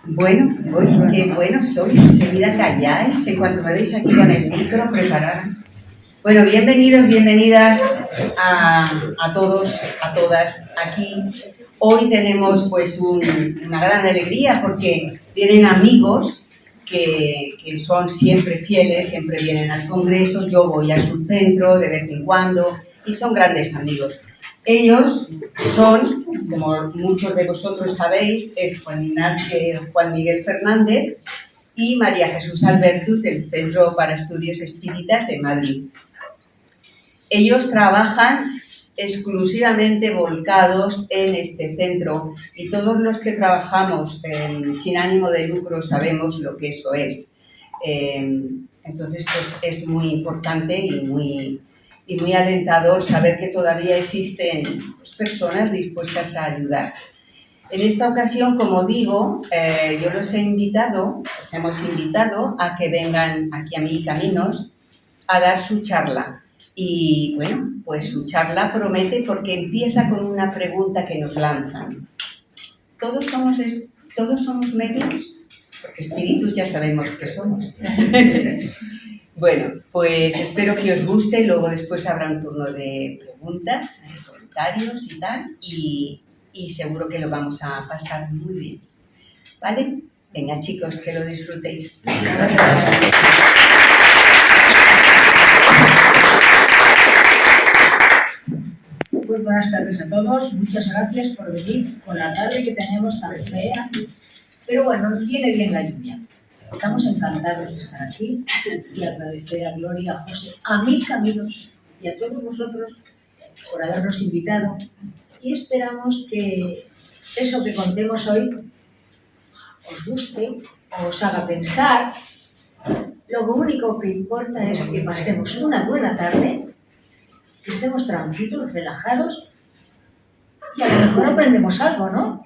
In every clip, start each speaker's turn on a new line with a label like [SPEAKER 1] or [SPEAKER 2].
[SPEAKER 1] Bueno, oye, qué buenos sois, enseguida calláis, cuando me veis aquí con el micro preparado. Bueno, bienvenidos, bienvenidas a todos, a todas aquí. Hoy tenemos pues una gran alegría porque vienen amigos que son siempre fieles, siempre vienen al congreso, yo voy a su centro de vez en cuando y son grandes amigos. Ellos son, como muchos de vosotros sabéis, es Juan Miguel Fernández y María Jesús Albertus del Centro para Estudios Espíritas de Madrid. Ellos trabajan exclusivamente volcados en este centro y todos los que trabajamos sin ánimo de lucro sabemos lo que eso es. Entonces, pues es muy importante y muy alentador saber que todavía existen personas dispuestas a ayudar. En esta ocasión, como digo, yo los hemos invitado a que vengan aquí a Mil Caminos a dar su charla. Y bueno, pues su charla promete porque empieza con una pregunta que nos lanzan. ¿Todos somos medios? Porque espíritus ya sabemos que somos. Bueno, pues espero que os guste, luego después habrá un turno de preguntas, comentarios y tal, y seguro que lo vamos a pasar muy bien. ¿Vale? Venga, chicos, que lo disfrutéis.
[SPEAKER 2] Pues buenas tardes a todos, muchas gracias por venir con la tarde que tenemos tan fea, pero bueno, nos viene bien la lluvia. Estamos encantados de estar aquí y agradecer a Gloria, a José, a Mil Caminos y a todos vosotros por habernos invitado y esperamos que eso que contemos hoy os guste, os haga pensar. Lo único que importa es que pasemos una buena tarde, que estemos tranquilos, relajados y a lo mejor aprendemos algo, ¿no?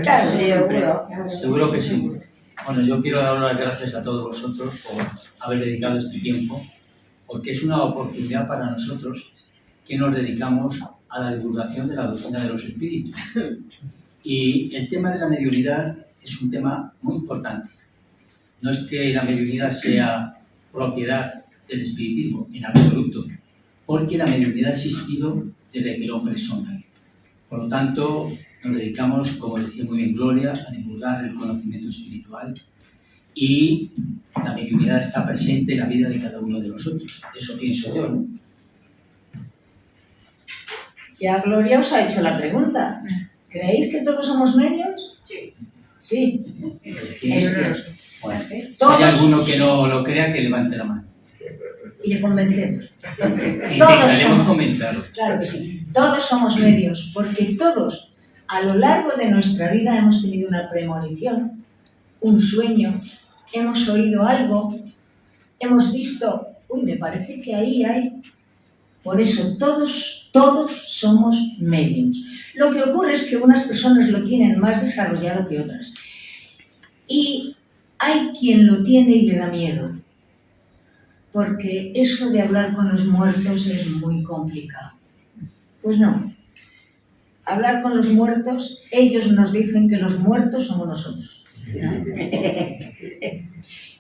[SPEAKER 1] Claro, seguro.
[SPEAKER 3] Seguro que sí. Bueno, yo quiero dar las gracias a todos vosotros por haber dedicado este tiempo, porque es una oportunidad para nosotros que nos dedicamos a la divulgación de la doctrina de los espíritus. Y el tema de la mediunidad es un tema muy importante. No es que la mediunidad sea propiedad del espiritismo, en absoluto, porque la mediunidad ha existido desde que el hombre es hombre. Por lo tanto, nos dedicamos, como decía muy bien Gloria, a divulgar el conocimiento espiritual y la mediunidad está presente en la vida de cada uno de nosotros. Eso pienso yo, ¿no?
[SPEAKER 2] Ya Gloria os ha hecho la pregunta. ¿Creéis que todos somos medios? Sí. Sí. Es cierto.
[SPEAKER 3] Bueno, si hay alguno que no lo crea, que levante la mano.
[SPEAKER 2] Y le convencemos.
[SPEAKER 3] Intentaremos convencerlo.
[SPEAKER 2] Claro que sí. Todos somos medios, porque todos, a lo largo de nuestra vida, hemos tenido una premonición, un sueño, hemos oído algo, hemos visto, me parece que ahí hay. Por eso todos somos medios. Lo que ocurre es que unas personas lo tienen más desarrollado que otras. Y hay quien lo tiene y le da miedo. Porque eso de hablar con los muertos es muy complicado. Pues no. Hablar con los muertos, ellos nos dicen que los muertos somos nosotros.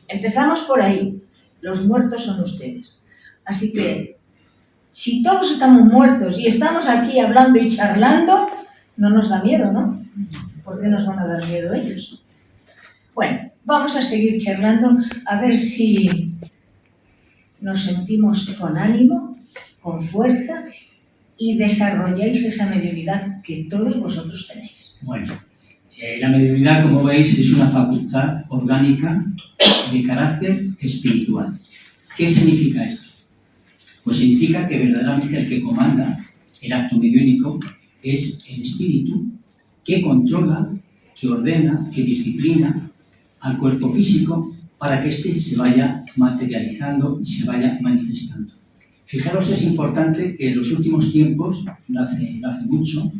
[SPEAKER 2] Empezamos por ahí. Los muertos son ustedes. Así que, si todos estamos muertos y estamos aquí hablando y charlando, no nos da miedo, ¿no? ¿Por qué nos van a dar miedo ellos? Bueno, vamos a seguir charlando a ver si nos sentimos con ánimo, con fuerza y desarrolláis esa mediunidad que todos vosotros tenéis.
[SPEAKER 3] Bueno, la mediunidad, como veis, es una facultad orgánica de carácter espiritual. ¿Qué significa esto? Pues significa que verdaderamente el que comanda el acto mediúnico es el espíritu que controla, que ordena, que disciplina al cuerpo físico para que éste se vaya materializando y se vaya manifestando. Fijaros, es importante que en los últimos tiempos, no hace mucho,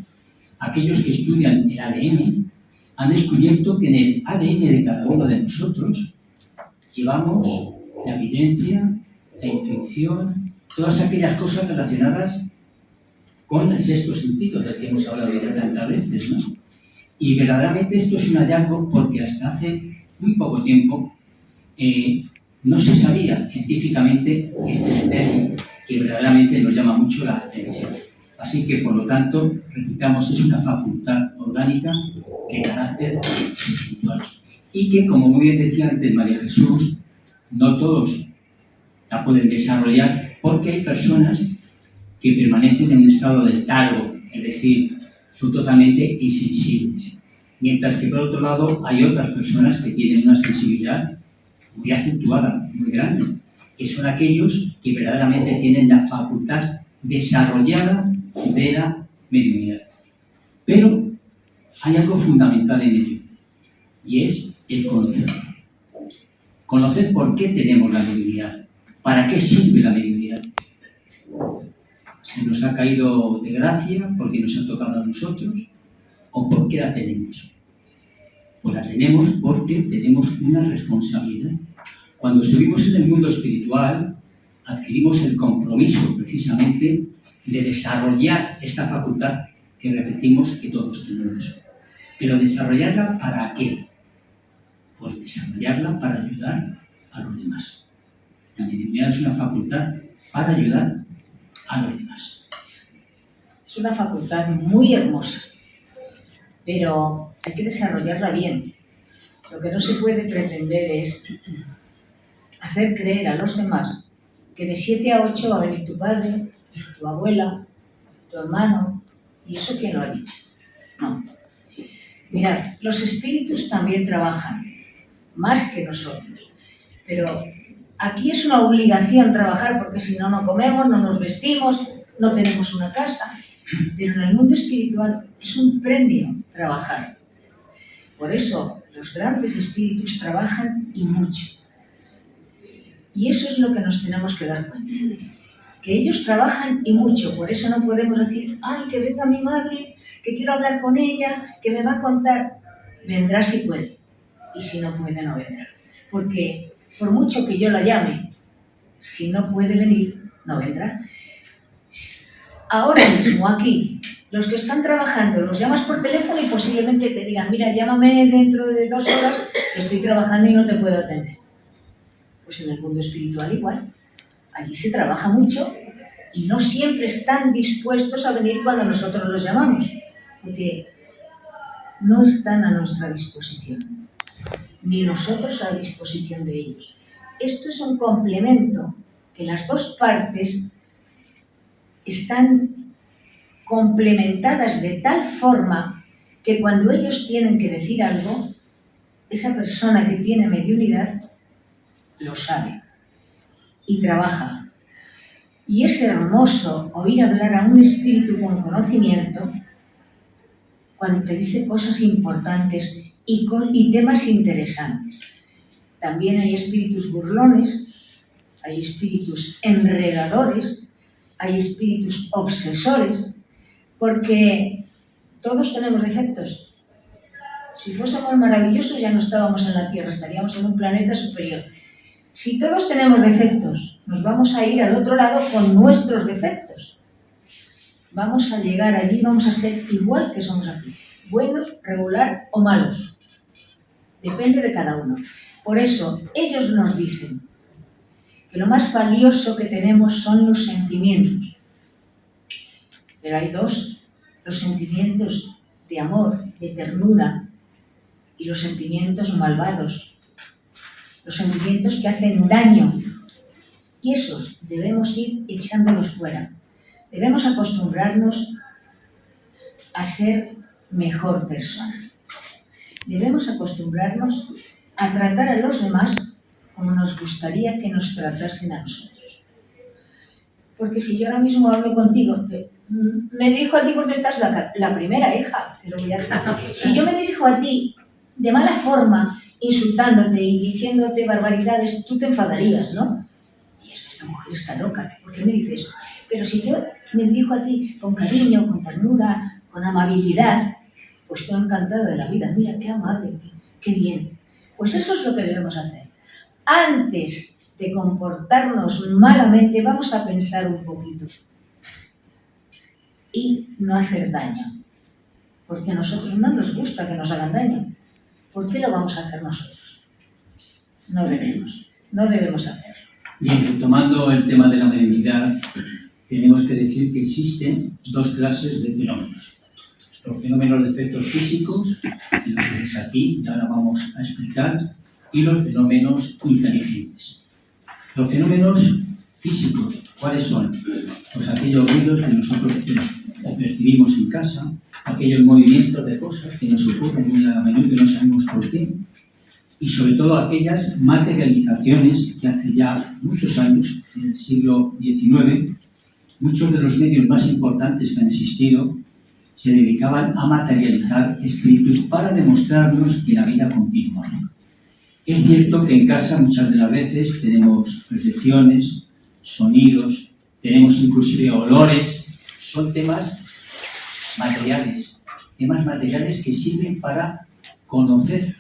[SPEAKER 3] aquellos que estudian el ADN han descubierto que en el ADN de cada uno de nosotros llevamos la evidencia, la intuición, todas aquellas cosas relacionadas con el sexto sentido del que hemos hablado ya tantas veces, ¿no? Y verdaderamente esto es un hallazgo porque hasta hace muy poco tiempo no se sabía científicamente este detalle que verdaderamente nos llama mucho la atención. Así que, por lo tanto, repitamos, es una facultad orgánica de carácter espiritual. Y que, como muy bien decía antes María Jesús, no todos la pueden desarrollar porque hay personas que permanecen en un estado de letargo, es decir, son totalmente insensibles. Mientras que, por otro lado, hay otras personas que tienen una sensibilidad muy acentuada, muy grande, que son aquellos que verdaderamente tienen la facultad desarrollada de la mediunidad. Pero hay algo fundamental en ello, y es el conocer. Conocer por qué tenemos la mediunidad, para qué sirve la mediunidad. ¿Se nos ha caído de gracia porque nos ha tocado a nosotros? ¿O por qué la tenemos? Pues la tenemos porque tenemos una responsabilidad. Cuando estuvimos en el mundo espiritual, adquirimos el compromiso precisamente de desarrollar esta facultad que repetimos que todos tenemos. Pero ¿desarrollarla para qué? Pues desarrollarla para ayudar a los demás. La mediunidad es una facultad para ayudar a los demás.
[SPEAKER 2] Es una facultad muy hermosa, pero hay que desarrollarla bien. Lo que no se puede pretender es hacer creer a los demás que de 7 a 8 va a venir tu padre, tu abuela, tu hermano, y eso quién lo ha dicho. No. Mirad, los espíritus también trabajan, más que nosotros, pero aquí es una obligación trabajar porque si no, no comemos, no nos vestimos, no tenemos una casa, pero en el mundo espiritual es un premio trabajar. Por eso los grandes espíritus trabajan y mucho. Y eso es lo que nos tenemos que dar cuenta. Que ellos trabajan y mucho, por eso no podemos decir, ay, que venga mi madre, que quiero hablar con ella, que me va a contar. Vendrá si puede, y si no puede, no vendrá. Porque por mucho que yo la llame, si no puede venir, no vendrá. Ahora mismo aquí, los que están trabajando, los llamas por teléfono y posiblemente te digan, mira, llámame dentro de 2 horas, que estoy trabajando y no te puedo atender. Pues en el mundo espiritual igual. Allí se trabaja mucho y no siempre están dispuestos a venir cuando nosotros los llamamos, porque no están a nuestra disposición, ni nosotros a la disposición de ellos. Esto es un complemento que las dos partes están complementadas de tal forma que cuando ellos tienen que decir algo, esa persona que tiene mediunidad lo sabe y trabaja. Y es hermoso oír hablar a un espíritu con conocimiento cuando te dice cosas importantes y temas interesantes. También hay espíritus burlones, hay espíritus enredadores, hay espíritus obsesores, porque todos tenemos defectos. Si fuésemos maravillosos ya no estábamos en la Tierra, estaríamos en un planeta superior. Si todos tenemos defectos, nos vamos a ir al otro lado con nuestros defectos. Vamos a llegar allí, vamos a ser igual que somos aquí. Buenos, regular o malos. Depende de cada uno. Por eso, ellos nos dicen que lo más valioso que tenemos son los sentimientos. Pero hay dos, los sentimientos de amor, de ternura, y los sentimientos malvados. Los sentimientos que hacen daño, y esos debemos ir echándolos fuera. Debemos acostumbrarnos a ser mejor persona. Debemos acostumbrarnos a tratar a los demás como nos gustaría que nos tratasen a nosotros. Porque si yo ahora mismo hablo contigo, me dirijo a ti porque estás la primera hija, te lo voy a decir. Si yo me dirijo a ti de mala forma, insultándote y diciéndote barbaridades, tú te enfadarías, ¿no? Y esta mujer está loca, ¿por qué me dice eso? Pero si yo me dirijo a ti con cariño, con ternura, con amabilidad, pues estoy encantada de la vida. Mira, qué amable, qué bien. Pues eso es lo que debemos hacer. Antes de comportarnos malamente, vamos a pensar un poquito y no hacer daño. Porque a nosotros no nos gusta que nos hagan daño. ¿Por qué lo vamos a hacer nosotros? No debemos hacerlo.
[SPEAKER 3] Bien, retomando el tema de la mediunidad, tenemos que decir que existen dos clases de fenómenos. Los fenómenos de efectos físicos, que los tenéis aquí, y ahora vamos a explicar, y los fenómenos inteligentes. Los fenómenos físicos, ¿cuáles son? Pues aquellos ruidos que nosotros percibimos en casa, aquellos movimientos de cosas que nos ocurren muy a menudo que no sabemos por qué, y sobre todo aquellas materializaciones que hace ya muchos años, en el siglo XIX, muchos de los medios más importantes que han existido se dedicaban a materializar espíritus para demostrarnos que la vida continúa. Es cierto que en casa muchas de las veces tenemos percepciones, sonidos, tenemos inclusive olores, son temas materiales que sirven para conocer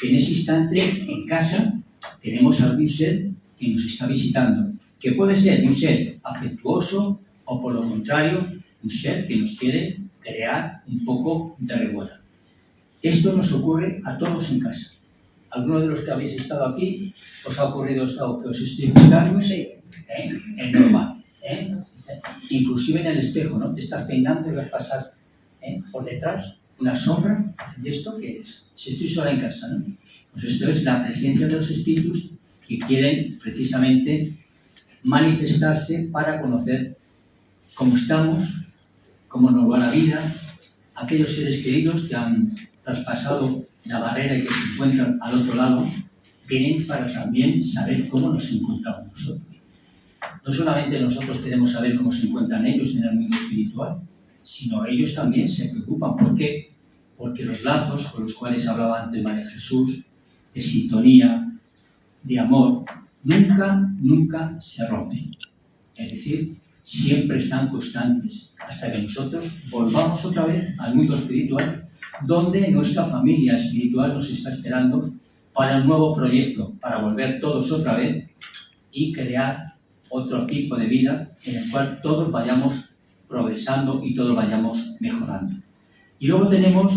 [SPEAKER 3] que en ese instante en casa tenemos algún ser que nos está visitando, que puede ser un ser afectuoso o por lo contrario un ser que nos quiere crear un poco de revuelo. Esto nos ocurre a todos en casa. ¿Alguno de los que habéis estado aquí os ha ocurrido esto que os estoy explicando? Sí. Es normal. Inclusive en el espejo, ¿no? Te estás peinando y vas a pasar por detrás una sombra. ¿Y esto qué es? Si estoy sola en casa, ¿no? Pues esto es la presencia de los espíritus que quieren precisamente manifestarse para conocer cómo estamos, cómo nos va la vida, aquellos seres queridos que han traspasado la barrera y que se encuentran al otro lado, vienen para también saber cómo nos encontramos nosotros. No solamente nosotros queremos saber cómo se encuentran ellos en el mundo espiritual, sino ellos también se preocupan. ¿Por qué? Porque los lazos con los cuales hablaba antes María Jesús, de sintonía, de amor, nunca se rompen. Es decir, siempre están constantes hasta que nosotros volvamos otra vez al mundo espiritual, donde nuestra familia espiritual nos está esperando para un nuevo proyecto, para volver todos otra vez y crear otro tipo de vida en el cual todos vayamos progresando y todos vayamos mejorando. Y luego tenemos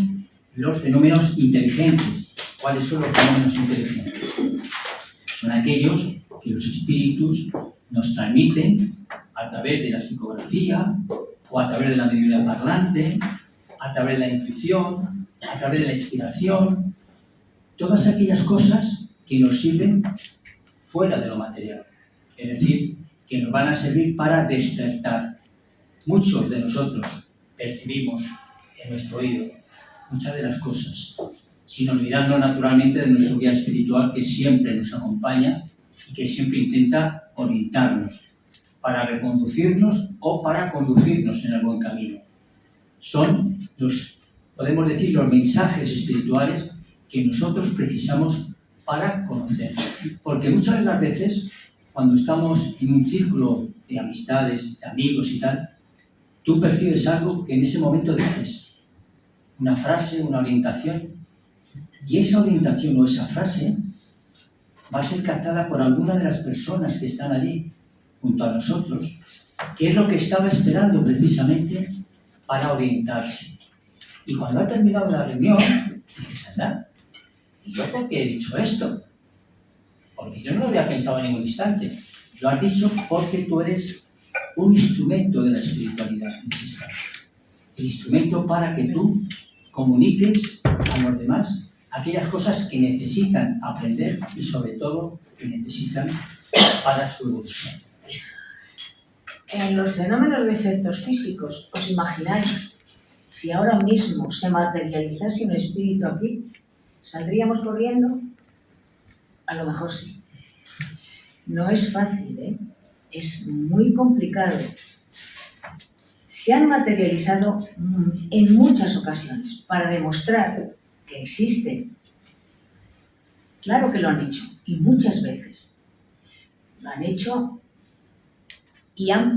[SPEAKER 3] los fenómenos inteligentes. ¿Cuáles son los fenómenos inteligentes? Son aquellos que los espíritus nos transmiten a través de la psicografía o a través de la mediunidad parlante, a través de la intuición, a través de la inspiración, todas aquellas cosas que nos sirven fuera de lo material, es decir, que nos van a servir para despertar. Muchos de nosotros percibimos en nuestro oído muchas de las cosas, sin olvidarnos naturalmente de nuestro guía espiritual que siempre nos acompaña y que siempre intenta orientarnos para reconducirnos o para conducirnos en el buen camino. Son podemos decir, los mensajes espirituales que nosotros precisamos para conocer. Porque muchas de las veces, cuando estamos en un círculo de amistades, de amigos y tal, tú percibes algo que en ese momento dices, una frase, una orientación, y esa orientación o esa frase va a ser captada por alguna de las personas que están allí junto a nosotros, que es lo que estaba esperando precisamente para orientarse. Y cuando ha terminado la reunión, dices, anda, ¿y yo por qué he dicho esto? Porque yo no lo había pensado en ningún instante. Lo has dicho porque tú eres un instrumento de la espiritualidad en ese instante. El instrumento para que tú comuniques a los demás aquellas cosas que necesitan aprender y sobre todo que necesitan para su evolución.
[SPEAKER 2] En los fenómenos de efectos físicos, ¿os imagináis si ahora mismo se materializase un espíritu aquí? ¿Saldríamos corriendo? A lo mejor sí. No es fácil, ¿eh? Es muy complicado. Se han materializado en muchas ocasiones para demostrar que existen Claro que lo han hecho, y muchas veces. Lo han hecho y han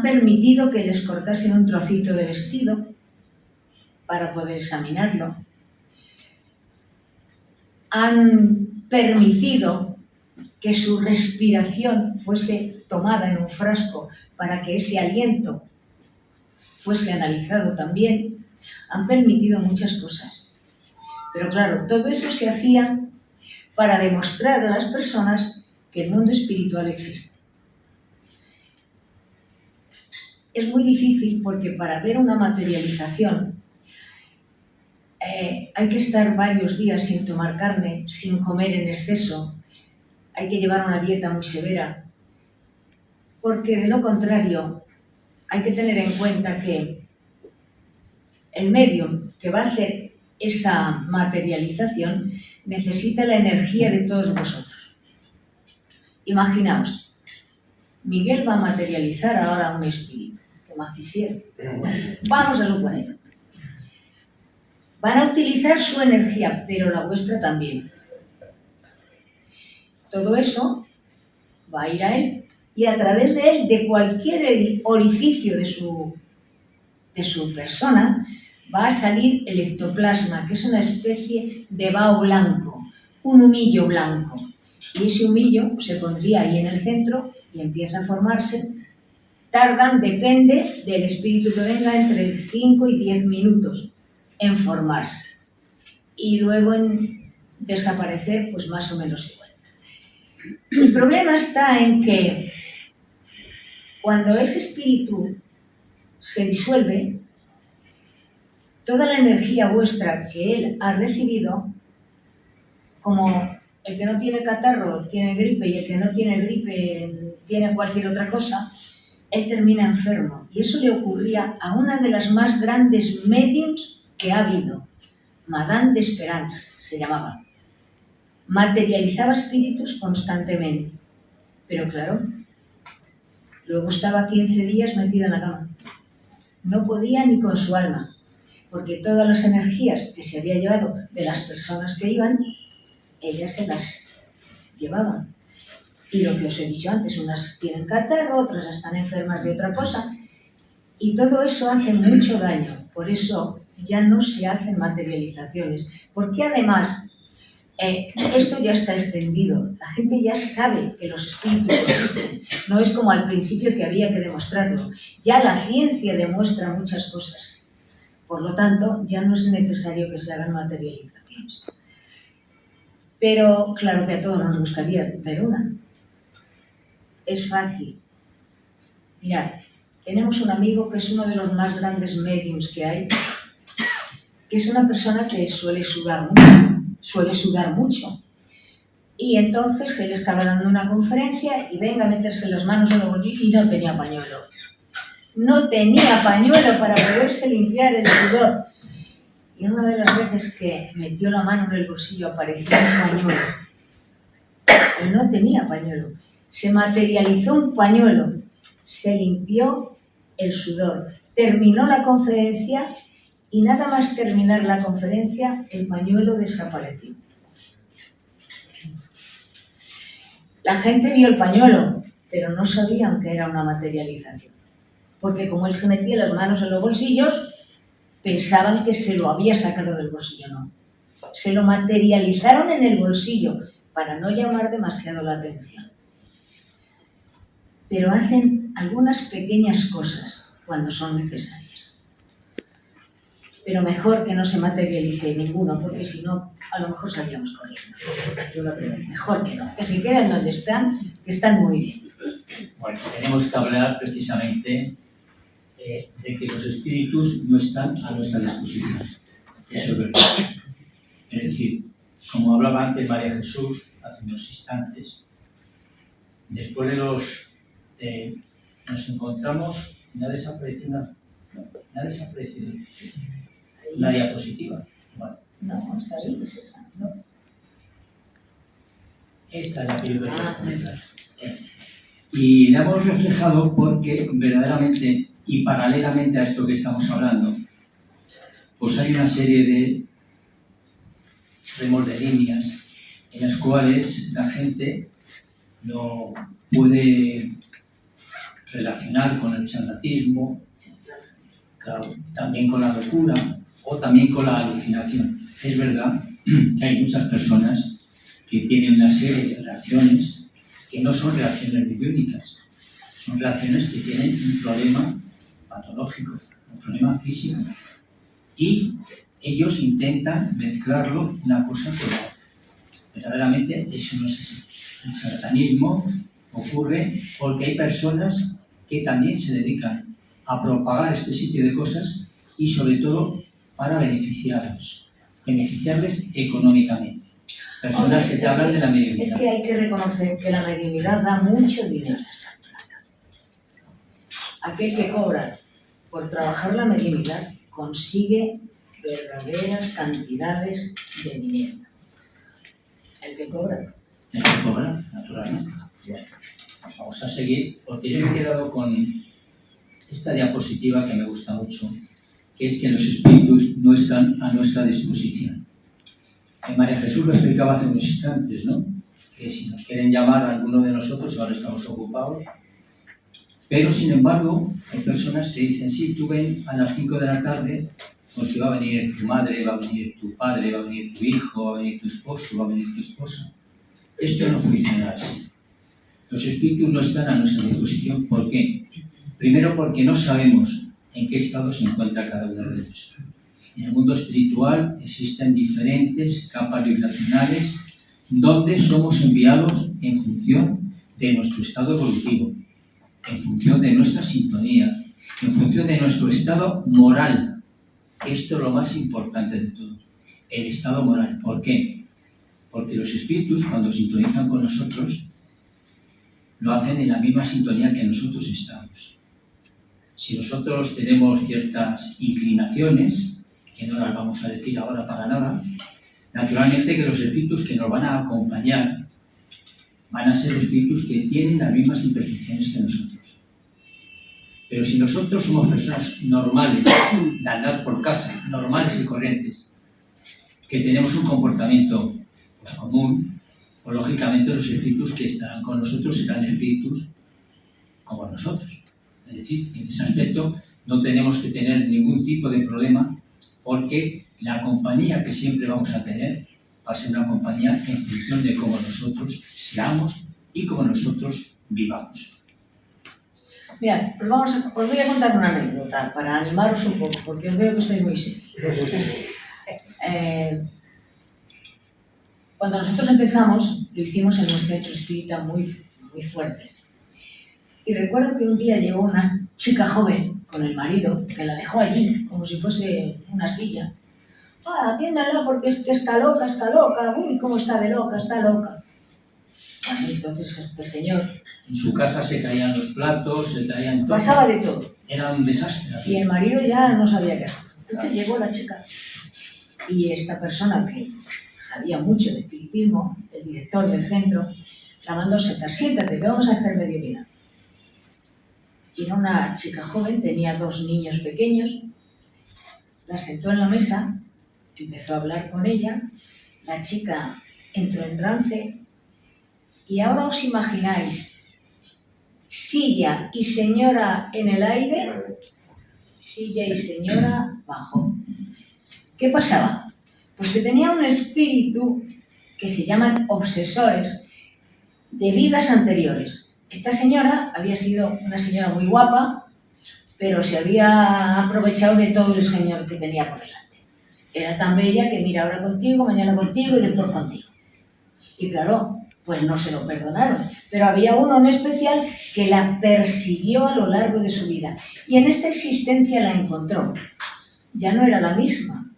[SPEAKER 2] permitido que les cortasen un trocito de vestido para poder examinarlo. Han permitido que su respiración fuese tomada en un frasco para que ese aliento fuese analizado también. Han permitido muchas cosas. Pero claro, todo eso se hacía para demostrar a las personas que el mundo espiritual existe. Es muy difícil porque para ver una materialización hay que estar varios días sin tomar carne, sin comer en exceso, hay que llevar una dieta muy severa, porque de lo contrario hay que tener en cuenta que el medio que va a hacer esa materialización necesita la energía de todos vosotros. Imaginaos, Miguel va a materializar ahora un espíritu, que más quisiera, pero bueno, vamos a suponer. Van a utilizar su energía, pero la vuestra también. Todo eso va a ir a él y a través de él, de cualquier orificio de su persona, va a salir el ectoplasma, que es una especie de vaho blanco, un humillo blanco. Y ese humillo se pondría ahí en el centro y empieza a formarse. Tardan, depende del espíritu que venga, entre 5 y 10 minutos en formarse. Y luego en desaparecer, pues más o menos igual. El problema está en que cuando ese espíritu se disuelve, toda la energía vuestra que él ha recibido, como el que no tiene catarro tiene gripe y el que no tiene gripe tiene cualquier otra cosa, él termina enfermo. Y eso le ocurría a una de las más grandes médiums que ha habido, Madame d'Esperance se llamaba. Materializaba espíritus constantemente, pero claro, luego estaba 15 días metida en la cama. No podía ni con su alma, porque todas las energías que se había llevado de las personas que iban, ellas se las llevaban. Y lo que os he dicho antes, unas tienen catarro, otras están enfermas de otra cosa, y todo eso hace mucho daño. Por eso ya no se hacen materializaciones, porque además esto ya está extendido. La gente ya sabe que los espíritus existen. No es como al principio que había que demostrarlo. Ya la ciencia demuestra muchas cosas. Por lo tanto, ya no es necesario que se hagan materializaciones. Pero claro que a todos nos gustaría ver una. Es fácil. Mirad, tenemos un amigo que es uno de los más grandes mediums que hay, que es una persona que suele sudar mucho. Y entonces él estaba dando una conferencia y venga a meterse las manos en los bolsillos y no tenía pañuelo. No tenía pañuelo para poderse limpiar el sudor. Y una de las veces que metió la mano en el bolsillo apareció un pañuelo. Él no tenía pañuelo. Se materializó un pañuelo. Se limpió el sudor. Terminó la conferencia y nada más terminar la conferencia, el pañuelo desapareció. La gente vio el pañuelo, pero no sabían que era una materialización. Porque como él se metía las manos en los bolsillos, pensaban que se lo había sacado del bolsillo. No. Se lo materializaron en el bolsillo para no llamar demasiado la atención. Pero hacen algunas pequeñas cosas cuando son necesarias. Pero mejor que no se materialice ninguno, porque si no, a lo mejor salíamos corriendo. Mejor que no, que se queden donde están, que están muy bien.
[SPEAKER 3] Bueno, tenemos que hablar precisamente de que los espíritus no están a nuestra disposición. Eso es verdad. Es decir, como hablaba antes María Jesús hace unos instantes, después de nos encontramos, me ha desaparecido una diapositiva. Bueno.
[SPEAKER 2] No, está ahí, es esa. No.
[SPEAKER 3] Esta es la que yo quería comentar. Y la hemos reflejado porque verdaderamente y paralelamente a esto que estamos hablando, pues hay una serie sabemos de líneas en las cuales la gente lo puede relacionar con el charlatismo, claro, también con la locura o también con la alucinación. Es verdad que hay muchas personas que tienen una serie de reacciones que no son reacciones mediúnicas, son reacciones que tienen un problema patológico, un problema físico, y ellos intentan mezclarlo una cosa con la otra. Verdaderamente eso no es así. El charlatanismo ocurre porque hay personas que también se dedican a propagar este sitio de cosas y sobre todo para beneficiarles económicamente. Personas que te hablan de la mediunidad.
[SPEAKER 2] Es que hay que reconocer que la mediunidad da mucho dinero. Aquel que cobra por trabajar la mediunidad consigue verdaderas cantidades de dinero. El que cobra.
[SPEAKER 3] El que cobra, naturalmente. Bueno, vamos a seguir, porque yo me he quedado con esta diapositiva que me gusta mucho, que es que los espíritus no están a nuestra disposición. María Jesús lo explicaba hace unos instantes, ¿no? Que si nos quieren llamar a alguno de nosotros, ahora estamos ocupados, pero sin embargo hay personas que dicen, sí, tú ven a las 5 de la tarde porque va a venir tu madre, va a venir tu padre, va a venir tu hijo, va a venir tu esposo, va a venir tu esposa. Esto no funciona así. Los espíritus no están a nuestra disposición. ¿Por qué? Primero porque no sabemos en qué estado se encuentra cada uno de ellos. En el mundo espiritual existen diferentes capas vibracionales donde somos enviados en función de nuestro estado evolutivo, en función de nuestra sintonía, en función de nuestro estado moral. Esto es lo más importante de todo, el estado moral. ¿Por qué? Porque los espíritus, cuando sintonizan con nosotros, lo hacen en la misma sintonía que nosotros estamos. Si nosotros tenemos ciertas inclinaciones, que no las vamos a decir ahora para nada, naturalmente que los espíritus que nos van a acompañar van a ser espíritus que tienen las mismas imperfecciones que nosotros. Pero si nosotros somos personas normales, de andar por casa, normales y corrientes, que tenemos un comportamiento pues, común, pues lógicamente los espíritus que estarán con nosotros serán espíritus como nosotros. Es decir, en ese aspecto no tenemos que tener ningún tipo de problema porque la compañía que siempre vamos a tener va a ser una compañía en función de cómo nosotros seamos y cómo nosotros vivamos.
[SPEAKER 2] Mirad, os voy a contar una anécdota para animaros un poco, porque os veo que estáis muy serios. Cuando nosotros empezamos, lo hicimos en un centro espírita muy fuerte. Y recuerdo que un día llegó una chica joven con el marido, que la dejó allí, como si fuese una silla. Atiéndala porque es que está loca, uy, cómo está de loca, está loca. Bueno, entonces este señor...
[SPEAKER 3] En su casa se caían los platos, se caían todo.
[SPEAKER 2] Pasaba de todo.
[SPEAKER 3] Era un desastre.
[SPEAKER 2] Y el marido ya no sabía qué hacer. Entonces llegó la chica y esta persona que sabía mucho de espiritismo, el director del centro, la mandó a sentar. Siéntate, que vamos a hacer mediunidad. Y era una chica joven, tenía 2 niños pequeños, la sentó en la mesa, empezó a hablar con ella, la chica entró en trance y ahora os imagináis silla y señora en el aire, silla y señora bajó. ¿Qué pasaba? Pues que tenía un espíritu que se llaman obsesores de vidas anteriores. Esta señora había sido una señora muy guapa, pero se había aprovechado de todo el señor que tenía por delante. Era tan bella que mira, ahora contigo, mañana contigo y después contigo. Y claro, pues no se lo perdonaron. Pero había uno en especial que la persiguió a lo largo de su vida. Y en esta existencia la encontró. Ya no era la misma,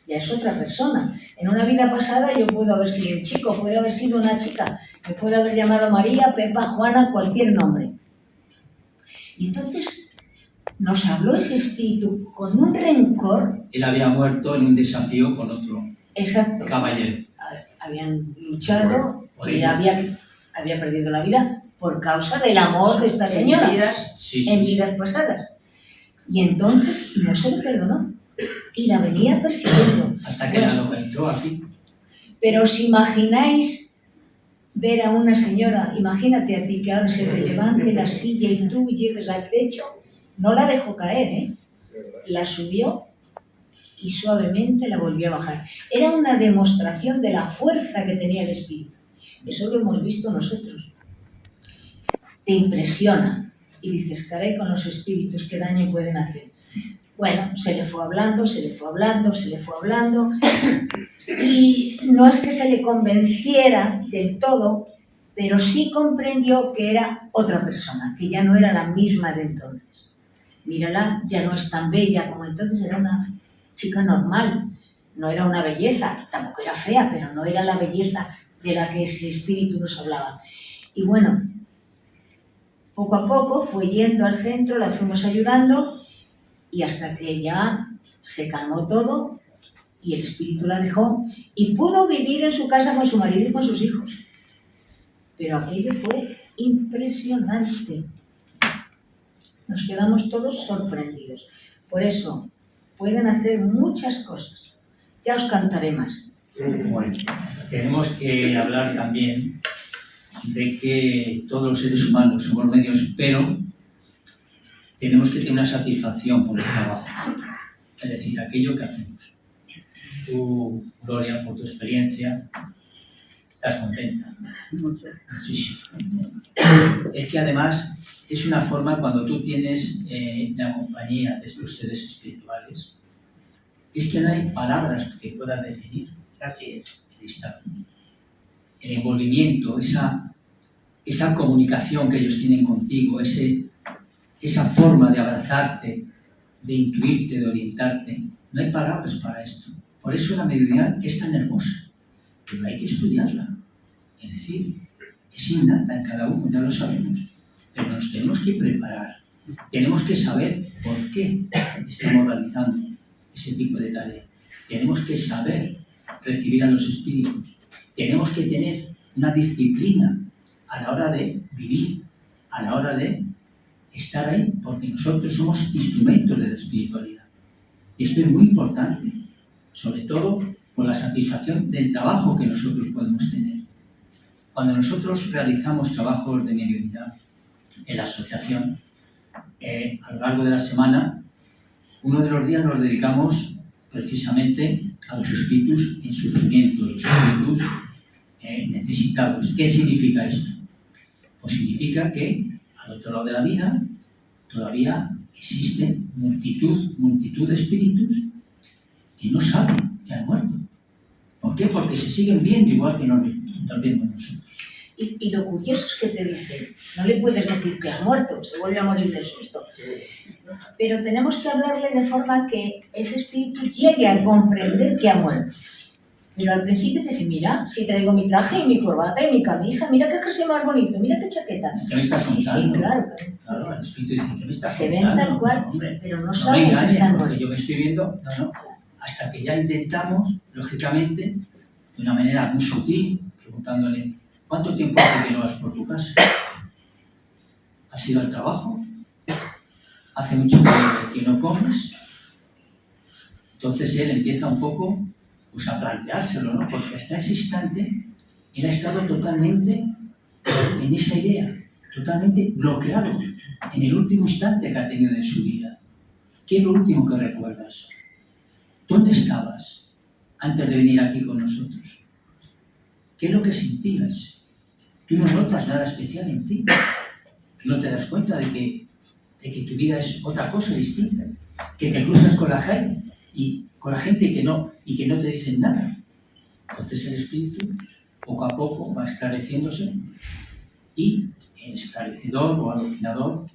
[SPEAKER 2] ya es otra persona. En una vida pasada yo puedo haber sido un chico, puedo haber sido una chica, me puedo haber llamado María, Pepa, Juana, cualquier nombre. Y entonces nos habló ese espíritu con un rencor.
[SPEAKER 3] Él había muerto en un desafío con otro caballero.
[SPEAKER 2] Habían luchado y había perdido la vida por causa del amor de esta señora en vidas pasadas. Y entonces no se le perdonó y la venía persiguiendo.
[SPEAKER 3] Hasta que la localizó aquí.
[SPEAKER 2] Pero os imagináis ver a una señora, imagínate a ti que ahora se te levante la silla y tú llegues al techo, no la dejó caer, ¿eh? La subió y suavemente la volvió a bajar. Era una demostración de la fuerza que tenía el espíritu. Eso lo hemos visto nosotros. Te impresiona y dices, caray, con los espíritus, ¿qué daño pueden hacer? Bueno, se le fue hablando y no es que se le convenciera del todo, pero sí comprendió que era otra persona, que ya no era la misma de entonces. Mírala, ya no es tan bella como entonces, era una chica normal, no era una belleza, tampoco era fea, pero no era la belleza de la que ese espíritu nos hablaba. Y bueno, poco a poco fue yendo al centro, la fuimos ayudando y hasta que ya se calmó todo y el espíritu la dejó y pudo vivir en su casa con su marido y con sus hijos. Pero aquello fue impresionante. Nos quedamos todos sorprendidos. Por eso, pueden hacer muchas cosas. Ya os cantaré más.
[SPEAKER 3] Bueno, tenemos que hablar también de que todos los seres humanos somos medios, pero tenemos que tener una satisfacción por el trabajo, es decir, aquello que hacemos. Tú, Gloria, por tu experiencia, estás contenta. Muchísimo. Es que además es una forma, cuando tú tienes la compañía de estos seres espirituales, es que no hay palabras que puedan definir.
[SPEAKER 1] Así es.
[SPEAKER 3] El estado, el envolvimiento, esa comunicación que ellos tienen contigo, esa forma de abrazarte, de intuirte, de orientarte. No hay palabras para esto. Por eso la mediunidad es tan hermosa, pero hay que estudiarla. Es decir, es innata en cada uno, ya lo sabemos, pero nos tenemos que preparar. Tenemos que saber por qué estamos realizando ese tipo de tarea. Tenemos que saber recibir a los espíritus. Tenemos que tener una disciplina a la hora de vivir, a la hora de estar ahí, porque nosotros somos instrumentos de la espiritualidad. Y esto es muy importante, sobre todo por la satisfacción del trabajo que nosotros podemos tener. Cuando nosotros realizamos trabajos de mediunidad en la asociación, a lo largo de la semana, uno de los días nos dedicamos precisamente a los espíritus en sufrimiento, los espíritus necesitados. ¿Qué significa esto? Pues significa que al otro lado de la vida todavía existen multitud de espíritus que no saben que han muerto. ¿Por qué? Porque se siguen viendo igual que nos vemos nosotros.
[SPEAKER 2] Y lo curioso es que te dicen, no le puedes decir que has muerto, se vuelve a morir del susto. Pero tenemos que hablarle de forma que ese espíritu llegue a comprender que ha muerto. Pero al principio te dice, mira, si traigo mi traje y mi corbata y mi camisa, mira qué jersey más bonito, mira qué chaqueta.
[SPEAKER 3] ¿Qué me estás contando?
[SPEAKER 2] Sí, claro.
[SPEAKER 3] Claro, el espíritu dice, ¿qué me estás
[SPEAKER 2] Se
[SPEAKER 3] contando?
[SPEAKER 2] ven tal cual,
[SPEAKER 3] Hombre,
[SPEAKER 2] pero no
[SPEAKER 3] no
[SPEAKER 2] saben
[SPEAKER 3] me
[SPEAKER 2] que
[SPEAKER 3] engañes,
[SPEAKER 2] están
[SPEAKER 3] porque
[SPEAKER 2] muertos.
[SPEAKER 3] yo me estoy viendo, hasta que ya intentamos, lógicamente, de una manera muy sutil, preguntándole, ¿cuánto tiempo hace que no vas por tu casa? ¿Has ido al trabajo? ¿Hace mucho que no comes? Entonces él empieza un poco pues, a planteárselo, ¿no? Porque hasta ese instante él ha estado totalmente en esa idea, totalmente bloqueado en el último instante que ha tenido en su vida. ¿Qué es lo último que recuerdas? ¿Dónde estabas antes de venir aquí con nosotros? ¿Qué es lo que sentías? Tú no notas nada especial en ti. No te das cuenta de que tu vida es otra cosa distinta. Que te cruzas con la gente y que no te dicen nada. Entonces el espíritu, poco a poco, va esclareciéndose y el esclarecidor o adoctrinador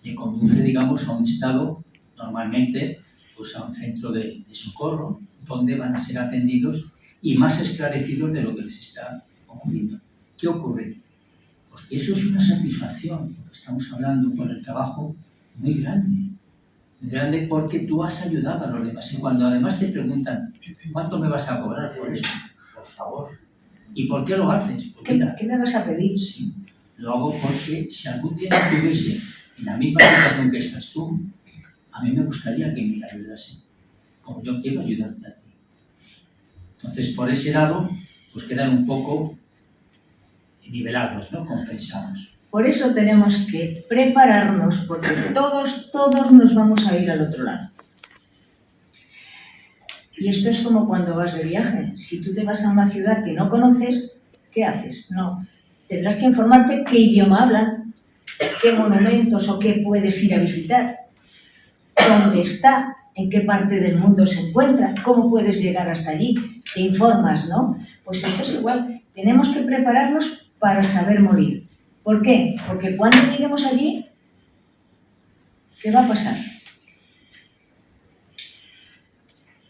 [SPEAKER 3] le conduce, digamos, a un estado, normalmente, pues a un centro de socorro, donde van a ser atendidos y más esclarecidos de lo que les está ocurriendo. ¿Qué ocurre? Pues que eso es una satisfacción, lo que estamos hablando, por el trabajo muy grande porque tú has ayudado a los demás. Y cuando además te preguntan, ¿cuánto me vas a cobrar por eso? Por favor. ¿Y por qué lo haces? Pues mira,
[SPEAKER 2] ¿Qué me vas a pedir?
[SPEAKER 3] sí, lo hago porque si algún día estuviese en la misma situación que estás tú, a mí me gustaría que me ayudase, como yo quiero ayudarte a ti. Entonces, por ese lado, pues quedan un poco nivelados, ¿no? Compensados.
[SPEAKER 2] Por eso tenemos que prepararnos, porque todos nos vamos a ir al otro lado. Y esto es como cuando vas de viaje. Si tú te vas a una ciudad que no conoces, ¿qué haces? No, tendrás que informarte qué idioma hablan, qué monumentos o qué puedes ir a visitar, dónde está, en qué parte del mundo se encuentra, cómo puedes llegar hasta allí, te informas, ¿no? Pues esto es igual, tenemos que prepararnos para saber morir. ¿Por qué? Porque cuando lleguemos allí, ¿qué va a pasar?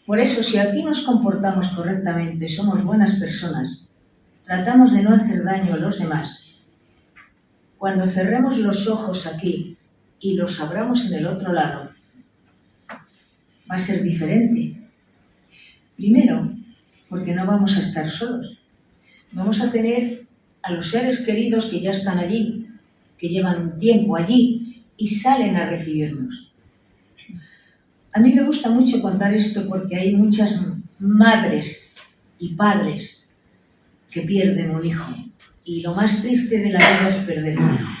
[SPEAKER 2] Por eso, si aquí nos comportamos correctamente, somos buenas personas, tratamos de no hacer daño a los demás, cuando cerremos los ojos aquí y los abramos en el otro lado, va a ser diferente. Primero, porque no vamos a estar solos. Vamos a tener a los seres queridos que ya están allí, que llevan un tiempo allí y salen a recibirnos. A mí me gusta mucho contar esto porque hay muchas madres y padres que pierden un hijo. Y lo más triste de la vida es perder un hijo.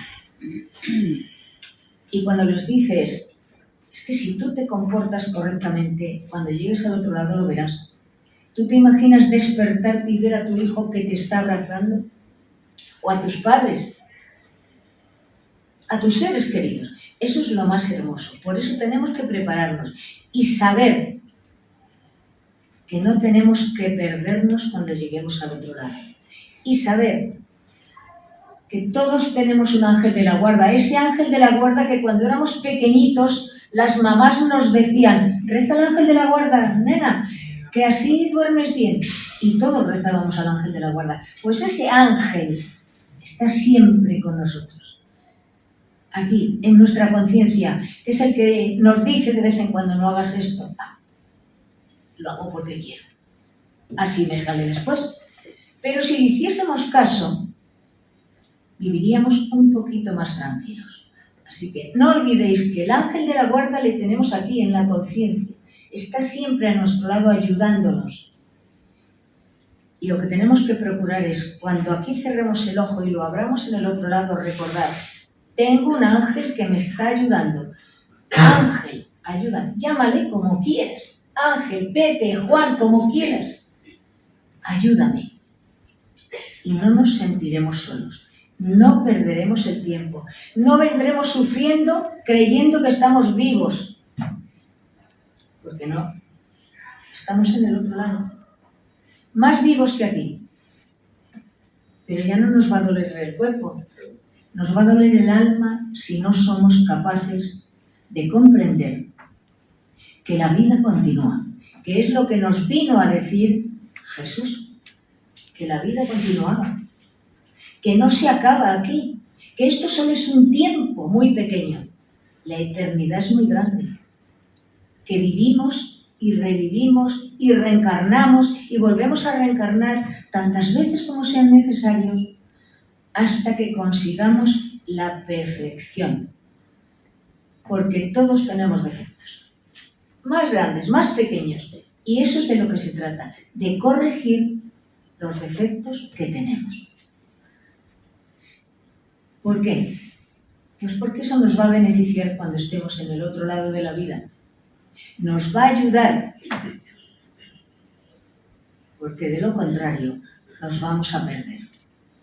[SPEAKER 2] Y cuando les dices, es que si tú te comportas correctamente, cuando llegues al otro lado lo verás. ¿Tú te imaginas despertarte y ver a tu hijo que te está abrazando? ¿O a tus padres? A tus seres queridos. Eso es lo más hermoso. Por eso tenemos que prepararnos y saber que no tenemos que perdernos cuando lleguemos al otro lado. Y saber que todos tenemos un ángel de la guarda. Ese ángel de la guarda que cuando éramos pequeñitos las mamás nos decían, reza al ángel de la guarda, nena, que así duermes bien. Y todos rezábamos al ángel de la guarda. Pues ese ángel está siempre con nosotros. Aquí, en nuestra conciencia, que es el que nos dice de vez en cuando no hagas esto. Lo hago porque quiero. Así me sale después. Pero si le hiciésemos caso, viviríamos un poquito más tranquilos. Así que no olvidéis que el ángel de la guarda le tenemos aquí en la conciencia. Está siempre a nuestro lado ayudándonos. Y lo que tenemos que procurar es, cuando aquí cerremos el ojo y lo abramos en el otro lado, recordar, tengo un ángel que me está ayudando. Ángel, ayuda, llámale como quieras. Ángel, Pepe, Juan, como quieras. Ayúdame. Y no nos sentiremos solos. No perderemos el tiempo. No vendremos sufriendo creyendo que estamos vivos. Porque no. Estamos en el otro lado. Más vivos que aquí. Pero ya no nos va a doler el cuerpo. Nos va a doler el alma si no somos capaces de comprender que la vida continúa. Que es lo que nos vino a decir Jesús. Que la vida continuaba. Que no se acaba aquí. Que esto solo es un tiempo muy pequeño. La eternidad es muy grande. Que vivimos y revivimos y reencarnamos y volvemos a reencarnar tantas veces como sean necesarios hasta que consigamos la perfección. Porque todos tenemos defectos. Más grandes, más pequeños. Y eso es de lo que se trata. De corregir los defectos que tenemos. ¿Por qué? Pues porque eso nos va a beneficiar cuando estemos en el otro lado de la vida. Nos va a ayudar, porque de lo contrario nos vamos a perder.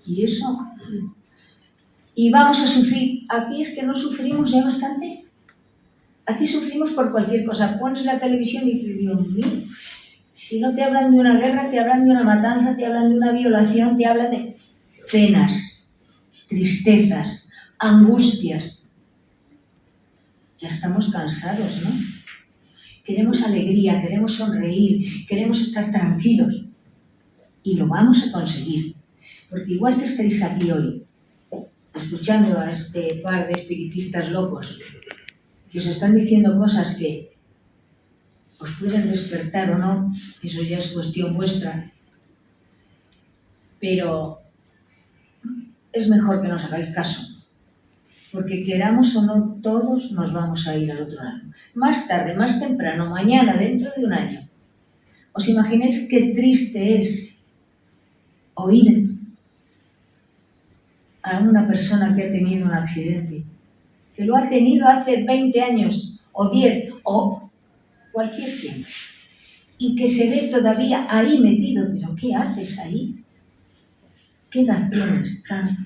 [SPEAKER 2] Y eso, y vamos a sufrir. Aquí es que no sufrimos ya bastante. Aquí sufrimos por cualquier cosa. Pones la televisión y dices, Dios mío, si no te hablan de una guerra, te hablan de una matanza, te hablan de una violación, te hablan de penas, tristezas, angustias. Ya estamos cansados, ¿no? Queremos alegría, queremos sonreír, queremos estar tranquilos. Y lo vamos a conseguir. Porque igual que estáis aquí hoy, escuchando a este par de espiritistas locos, que os están diciendo cosas que os pueden despertar o no, eso ya es cuestión vuestra. Pero es mejor que nos hagáis caso. Porque queramos o no, todos nos vamos a ir al otro lado. Más tarde, más temprano, mañana, dentro de un año. ¿Os imagináis qué triste es oír a una persona que ha tenido un accidente, que lo ha tenido hace 20 años, o 10, o cualquier tiempo, y que se ve todavía ahí metido. ¿Pero qué haces ahí? ¿Qué edad tienes tanto?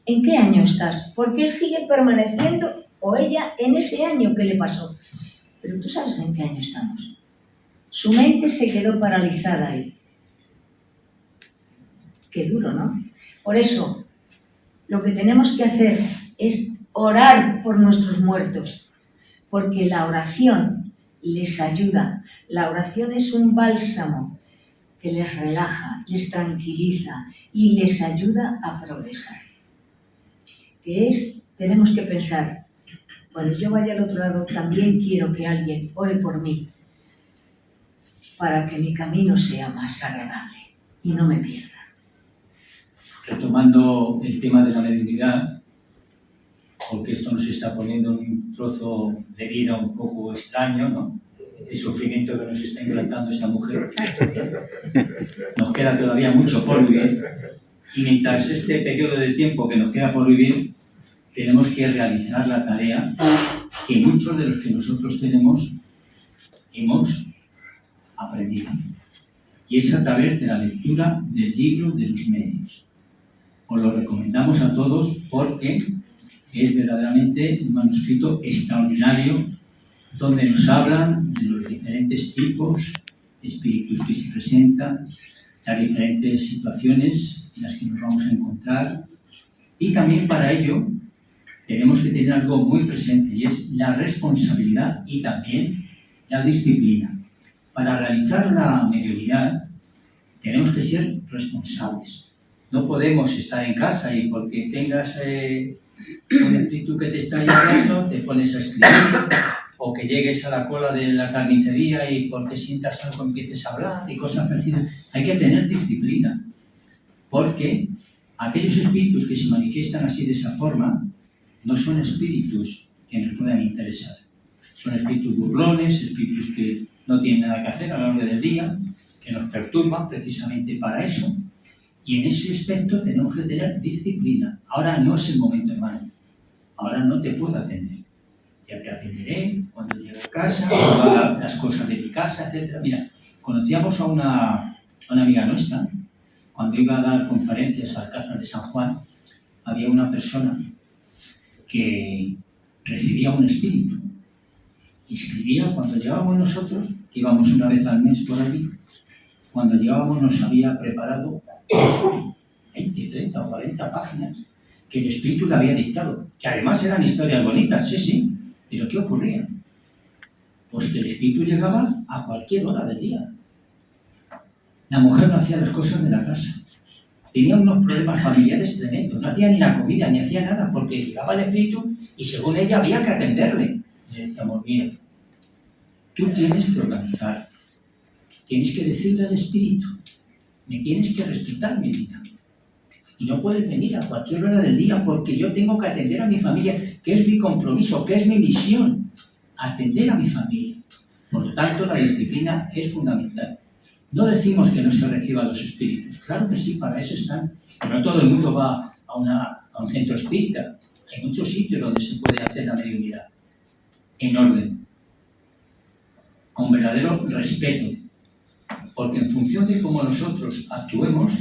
[SPEAKER 2] ¿En qué año estás? Porque él sigue permaneciendo, o ella, en ese año que le pasó. Pero tú sabes en qué año estamos. Su mente se quedó paralizada ahí. Qué duro, ¿no? Por eso, lo que tenemos que hacer es orar por nuestros muertos, porque la oración les ayuda. La oración es un bálsamo que les relaja, les tranquiliza y les ayuda a progresar. Tenemos que pensar, cuando yo vaya al otro lado, también quiero que alguien ore por mí, para que mi camino sea más agradable y no me pierda.
[SPEAKER 3] Retomando el tema de la mediunidad, porque esto nos está poniendo en un trozo de vida un poco extraño, ¿no? Este sufrimiento que nos está implantando esta mujer. Nos queda todavía mucho por vivir, y mientras este periodo de tiempo que nos queda por vivir, tenemos que realizar la tarea que muchos de los que nosotros tenemos hemos aprendido, y es a través de la lectura del libro de los medios. Os lo recomendamos a todos porque es verdaderamente un manuscrito extraordinario donde nos hablan de los diferentes tipos de espíritus que se presentan, las diferentes situaciones en las que nos vamos a encontrar, y también para ello tenemos que tener algo muy presente, y es la responsabilidad y también la disciplina. Para realizar la mediunidad tenemos que ser responsables. No podemos estar en casa y porque tengas un espíritu que te está llamando, te pones a escribir, o que llegues a la cola de la carnicería y porque sientas algo empieces a hablar y cosas parecidas. Hay que tener disciplina, porque aquellos espíritus que se manifiestan así de esa forma no son espíritus que nos puedan interesar. Son espíritus burlones, espíritus que no tienen nada que hacer a lo largo del día, que nos perturban precisamente para eso, y en ese aspecto tenemos que tener disciplina. Ahora no es el momento, hermano. Ahora no te puedo atender. Ya te atenderé cuando llegue a casa, cuando haga las cosas de mi casa, etc. Mira, conocíamos a una amiga nuestra, cuando iba a dar conferencias al Alcázar de San Juan, había una persona que recibía un espíritu y escribía. Cuando llegábamos nosotros, que íbamos una vez al mes por allí, cuando llegábamos nos había preparado 20, 30 o 40 páginas que el espíritu le había dictado, que además eran historias bonitas, sí, pero ¿qué ocurría? Pues que el espíritu llegaba a cualquier hora del día. La mujer no hacía las cosas de la casa, tenía unos problemas familiares tremendos, no hacía ni la comida, ni hacía nada, porque llegaba el espíritu y según ella había que atenderle. Le decíamos, mira, tú tienes que organizar, tienes que decirle al espíritu, me tienes que respetar mi vida. Y no puedes venir a cualquier hora del día porque yo tengo que atender a mi familia, que es mi compromiso, que es mi misión, atender a mi familia. Por lo tanto, la disciplina es fundamental. No decimos que no se reciban los espíritus, claro que sí, para eso están. Pero no todo el mundo va a un centro espírita. Hay muchos sitios donde se puede hacer la mediunidad, en orden, con verdadero respeto, porque en función de cómo nosotros actuemos,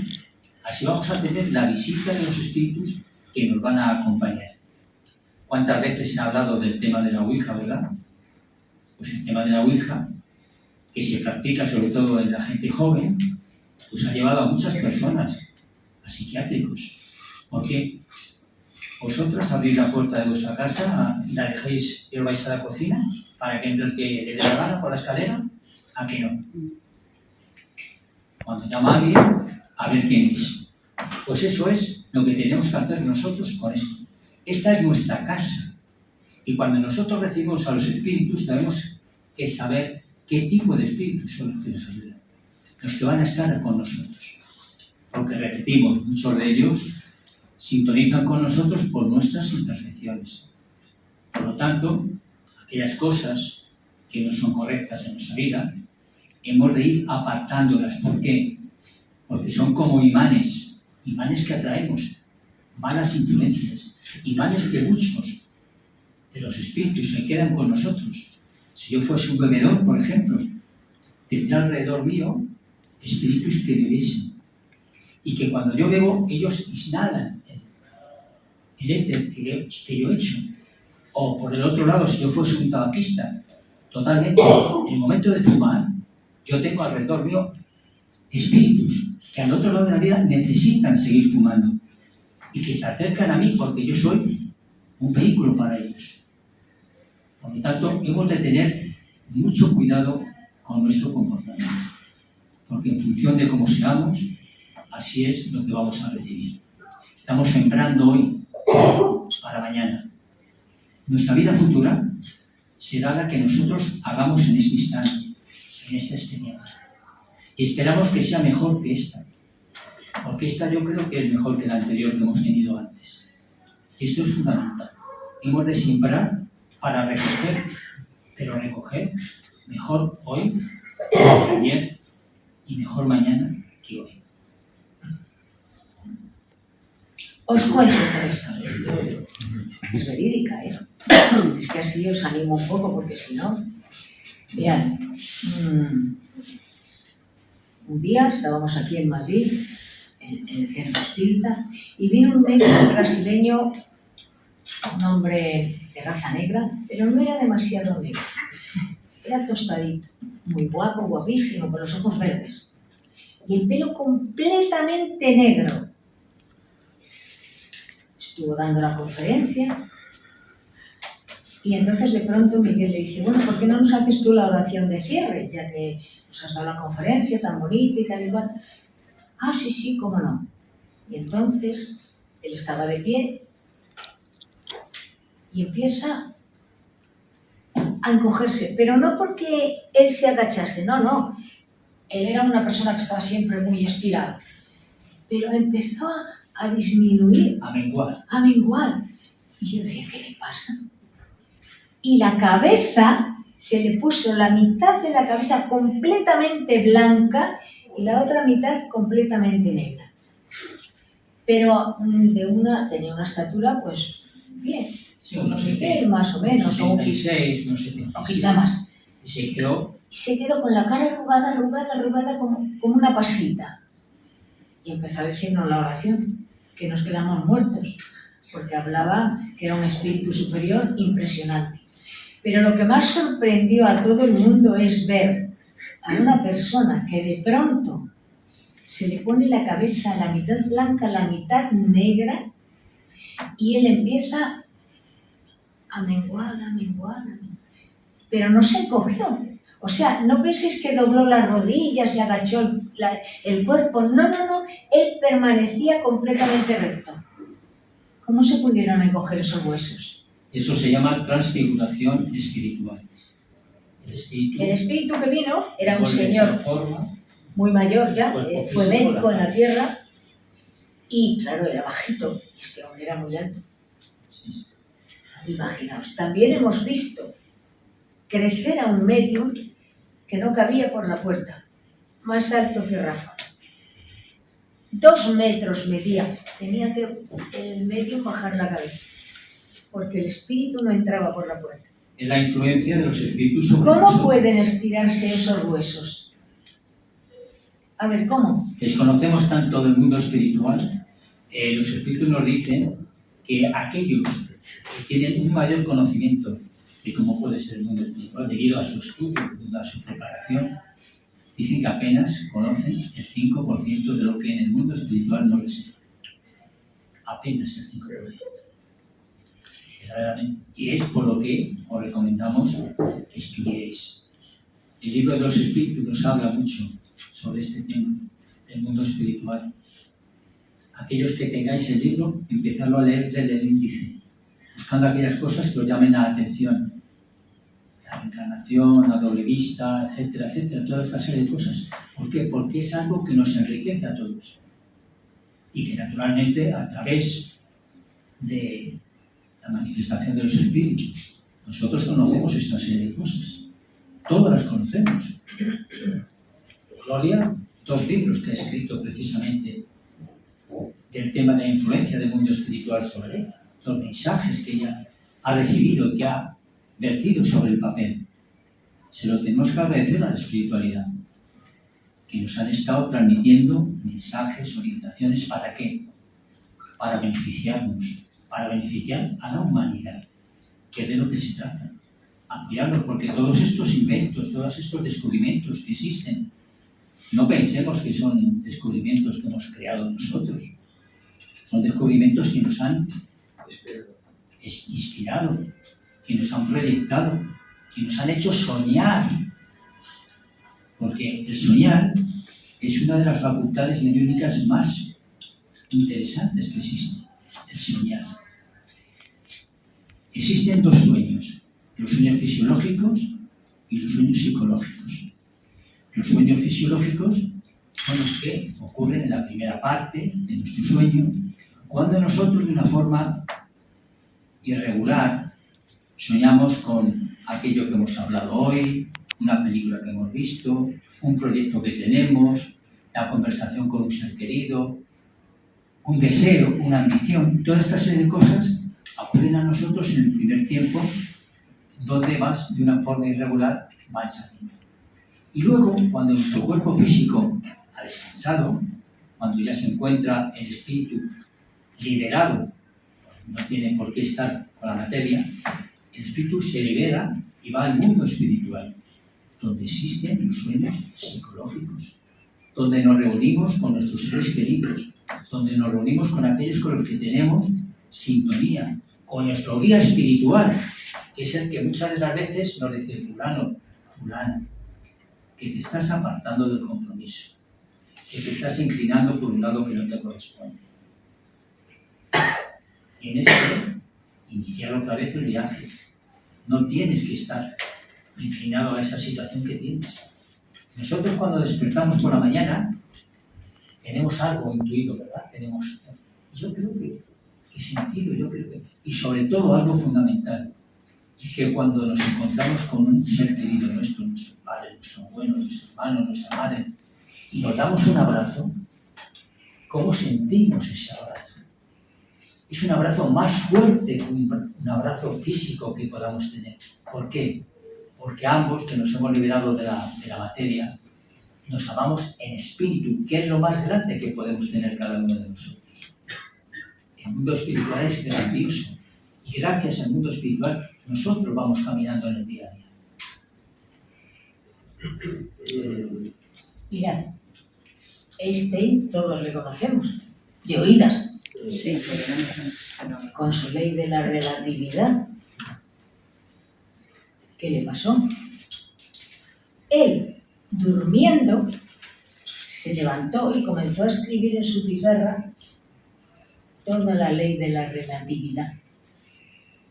[SPEAKER 3] así vamos a tener la visita de los espíritus que nos van a acompañar. ¿Cuántas veces se ha hablado del tema de la Ouija, verdad? Pues el tema de la Ouija, que se practica sobre todo en la gente joven, pues ha llevado a muchas personas a psiquiátricos. ¿Por qué? Vosotras abrís la puerta de vuestra casa, la dejéis y os vais a la cocina para que entre el que le dé la gana por la escalera. ¿A qué no? Cuando llama a alguien, a ver quién es. Pues eso es lo que tenemos que hacer nosotros con esto. Esta es nuestra casa. Y cuando nosotros recibimos a los espíritus, tenemos que saber qué tipo de espíritus son los que nos ayudan. Los que van a estar con nosotros. Porque repetimos, muchos de ellos sintonizan con nosotros por nuestras imperfecciones. Por lo tanto, aquellas cosas que no son correctas en nuestra vida, hemos de ir apartándolas. ¿Por qué? porque son como imanes que atraemos malas influencias, imanes que muchos de los espíritus se quedan con nosotros. Si yo fuese un bebedor, por ejemplo, tendría alrededor mío espíritus que bebiesen, y que cuando yo bebo, ellos inhalan el éter que yo he hecho. O por el otro lado, si yo fuese un tabaquista, totalmente, en el momento de fumar, yo tengo alrededor mío espíritus que al otro lado de la vida necesitan seguir fumando y que se acercan a mí porque yo soy un vehículo para ellos. Por lo tanto, hemos de tener mucho cuidado con nuestro comportamiento, porque en función de cómo seamos, así es lo que vamos a recibir. Estamos sembrando hoy para mañana. Nuestra vida futura será la que nosotros hagamos en este instante, en esta experiencia. Y esperamos que sea mejor que esta, porque esta yo creo que es mejor que la anterior que hemos tenido antes. Y esto es fundamental. Hemos de sembrar para recoger, pero recoger mejor hoy que ayer y mejor mañana que hoy.
[SPEAKER 2] Os cuento otra historia. Es verídica, ¿eh? Es que así os animo un poco, porque si no... Mirad, un día estábamos aquí en Madrid, en el centro espírita, y vino un médico brasileño, un hombre de raza negra, pero no era demasiado negro. Era tostadito, muy guapo, guapísimo, con los ojos verdes. Y el pelo completamente negro. Estuvo dando la conferencia y entonces de pronto Miguel le dice, bueno, ¿por qué no nos haces tú la oración de cierre? Ya que nos has dado la conferencia tan bonita y tal y cual. Ah, sí, cómo no. Y entonces él estaba de pie y empieza a encogerse, pero no porque él se agachase, no. Él era una persona que estaba siempre muy estirada, pero empezó a disminuir,
[SPEAKER 3] a menguar.
[SPEAKER 2] Y yo decía, ¿qué le pasa? Y la cabeza, se le puso la mitad de la cabeza completamente blanca y la otra mitad completamente negra. Pero tenía una estatura, pues, bien.
[SPEAKER 3] Sí, unos 70,
[SPEAKER 2] más o menos.
[SPEAKER 3] 76, unos 76.
[SPEAKER 2] O quizá más.
[SPEAKER 3] Y se quedó
[SPEAKER 2] con la cara arrugada como una pasita. Y empezó a decirnos la oración, que nos quedamos muertos, porque hablaba que era un espíritu superior impresionante. Pero lo que más sorprendió a todo el mundo es ver a una persona que de pronto se le pone la cabeza la mitad blanca, la mitad negra, y él empieza a menguar. Pero no se encogió. O sea, no penséis que dobló las rodillas y agachó el cuerpo. No. Él permanecía completamente recto. ¿Cómo se pudieron encoger esos huesos?
[SPEAKER 3] Eso se llama transfiguración espiritual.
[SPEAKER 2] El espíritu que vino era un señor muy mayor ya, fue médico en la tierra y, claro, era bajito. Y este hombre era muy alto.
[SPEAKER 3] Sí.
[SPEAKER 2] Imaginaos, también hemos visto crecer a un medium que no cabía por la puerta, más alto que Rafa. 2 metros medía, tenía que el medium bajar la cabeza, porque el espíritu no entraba por la puerta.
[SPEAKER 3] Es la influencia de los espíritus sobre
[SPEAKER 2] ¿Cómo
[SPEAKER 3] nosotros.
[SPEAKER 2] pueden estirarse esos huesos? A ver, ¿cómo?
[SPEAKER 3] Desconocemos tanto del mundo espiritual. Los espíritus nos dicen que aquellos que tienen un mayor conocimiento de cómo puede ser el mundo espiritual, debido a su estudio, debido a su preparación, dicen que apenas conocen el 5% de lo que en el mundo espiritual no les es. Apenas el 5%. Verdaderamente. Y es por lo que os recomendamos que estudiéis. El libro de los espíritus nos habla mucho sobre este tema, del mundo espiritual. Aquellos que tengáis el libro, empezadlo a leer desde el índice, buscando aquellas cosas que os llamen la atención. La reencarnación, la doble vista, etcétera, toda esta serie de cosas. ¿Por qué? Porque es algo que nos enriquece a todos. Y que naturalmente a través de la manifestación de los espíritus, nosotros conocemos esta serie de cosas. Todas las conocemos. Gloria, 2 libros que ha escrito precisamente del tema de la influencia del mundo espiritual sobre él, los mensajes que ella ha recibido y que ha vertido sobre el papel. Se lo tenemos que agradecer a la espiritualidad, que nos han estado transmitiendo mensajes, orientaciones, ¿para qué? Para beneficiarnos, para beneficiar a la humanidad, que es de lo que se trata. Ampliarlo, porque todos estos inventos, todos estos descubrimientos que existen, no pensemos que son descubrimientos que hemos creado nosotros. Son descubrimientos que nos han inspirado, que nos han proyectado, que nos han hecho soñar. Porque el soñar es una de las facultades mediúnicas más interesantes que existen, el soñar. Existen 2 sueños, los sueños fisiológicos y los sueños psicológicos. Los sueños fisiológicos son los que ocurren en la primera parte de nuestro sueño, cuando nosotros de una forma irregular soñamos con aquello que hemos hablado hoy, una película que hemos visto, un proyecto que tenemos, la conversación con un ser querido, un deseo, una ambición. Toda esta serie de cosas ocurren a nosotros en el primer tiempo, donde vas de una forma irregular, van saliendo. Y luego, cuando nuestro cuerpo físico ha descansado, cuando ya se encuentra el espíritu liberado, no tiene por qué estar con la materia, el espíritu se libera y va al mundo espiritual, donde existen los sueños psicológicos, donde nos reunimos con nuestros seres queridos, donde nos reunimos con aquellos con los que tenemos sintonía, con nuestro guía espiritual, que es el que muchas de las veces nos dice: fulano, fulana, que te estás apartando del compromiso, que te estás inclinando por un lado que no te corresponde. Tienes que iniciar otra vez el viaje. No tienes que estar inclinado a esa situación que tienes. Nosotros, cuando despertamos por la mañana, tenemos algo intuido, ¿verdad? Yo creo que sentido, y sobre todo algo fundamental, es que cuando nos encontramos con un ser querido nuestro padre, nuestro abuelo, nuestro hermano, nuestra madre, y nos damos un abrazo, ¿cómo sentimos ese abrazo? Es un abrazo más fuerte que un abrazo físico que podamos tener. ¿Por qué? Porque ambos, que nos hemos liberado de la materia, nos amamos en espíritu, que es lo más grande que podemos tener cada uno de nosotros. El mundo espiritual es grandioso, y gracias al mundo espiritual nosotros vamos caminando en el día a día.
[SPEAKER 2] Mirad, Einstein todos le conocemos, de oídas,
[SPEAKER 1] Sí,
[SPEAKER 2] con su ley de la relatividad. ¿Qué le pasó? Él, durmiendo, se levantó y comenzó a escribir en su pizarra toda la ley de la relatividad.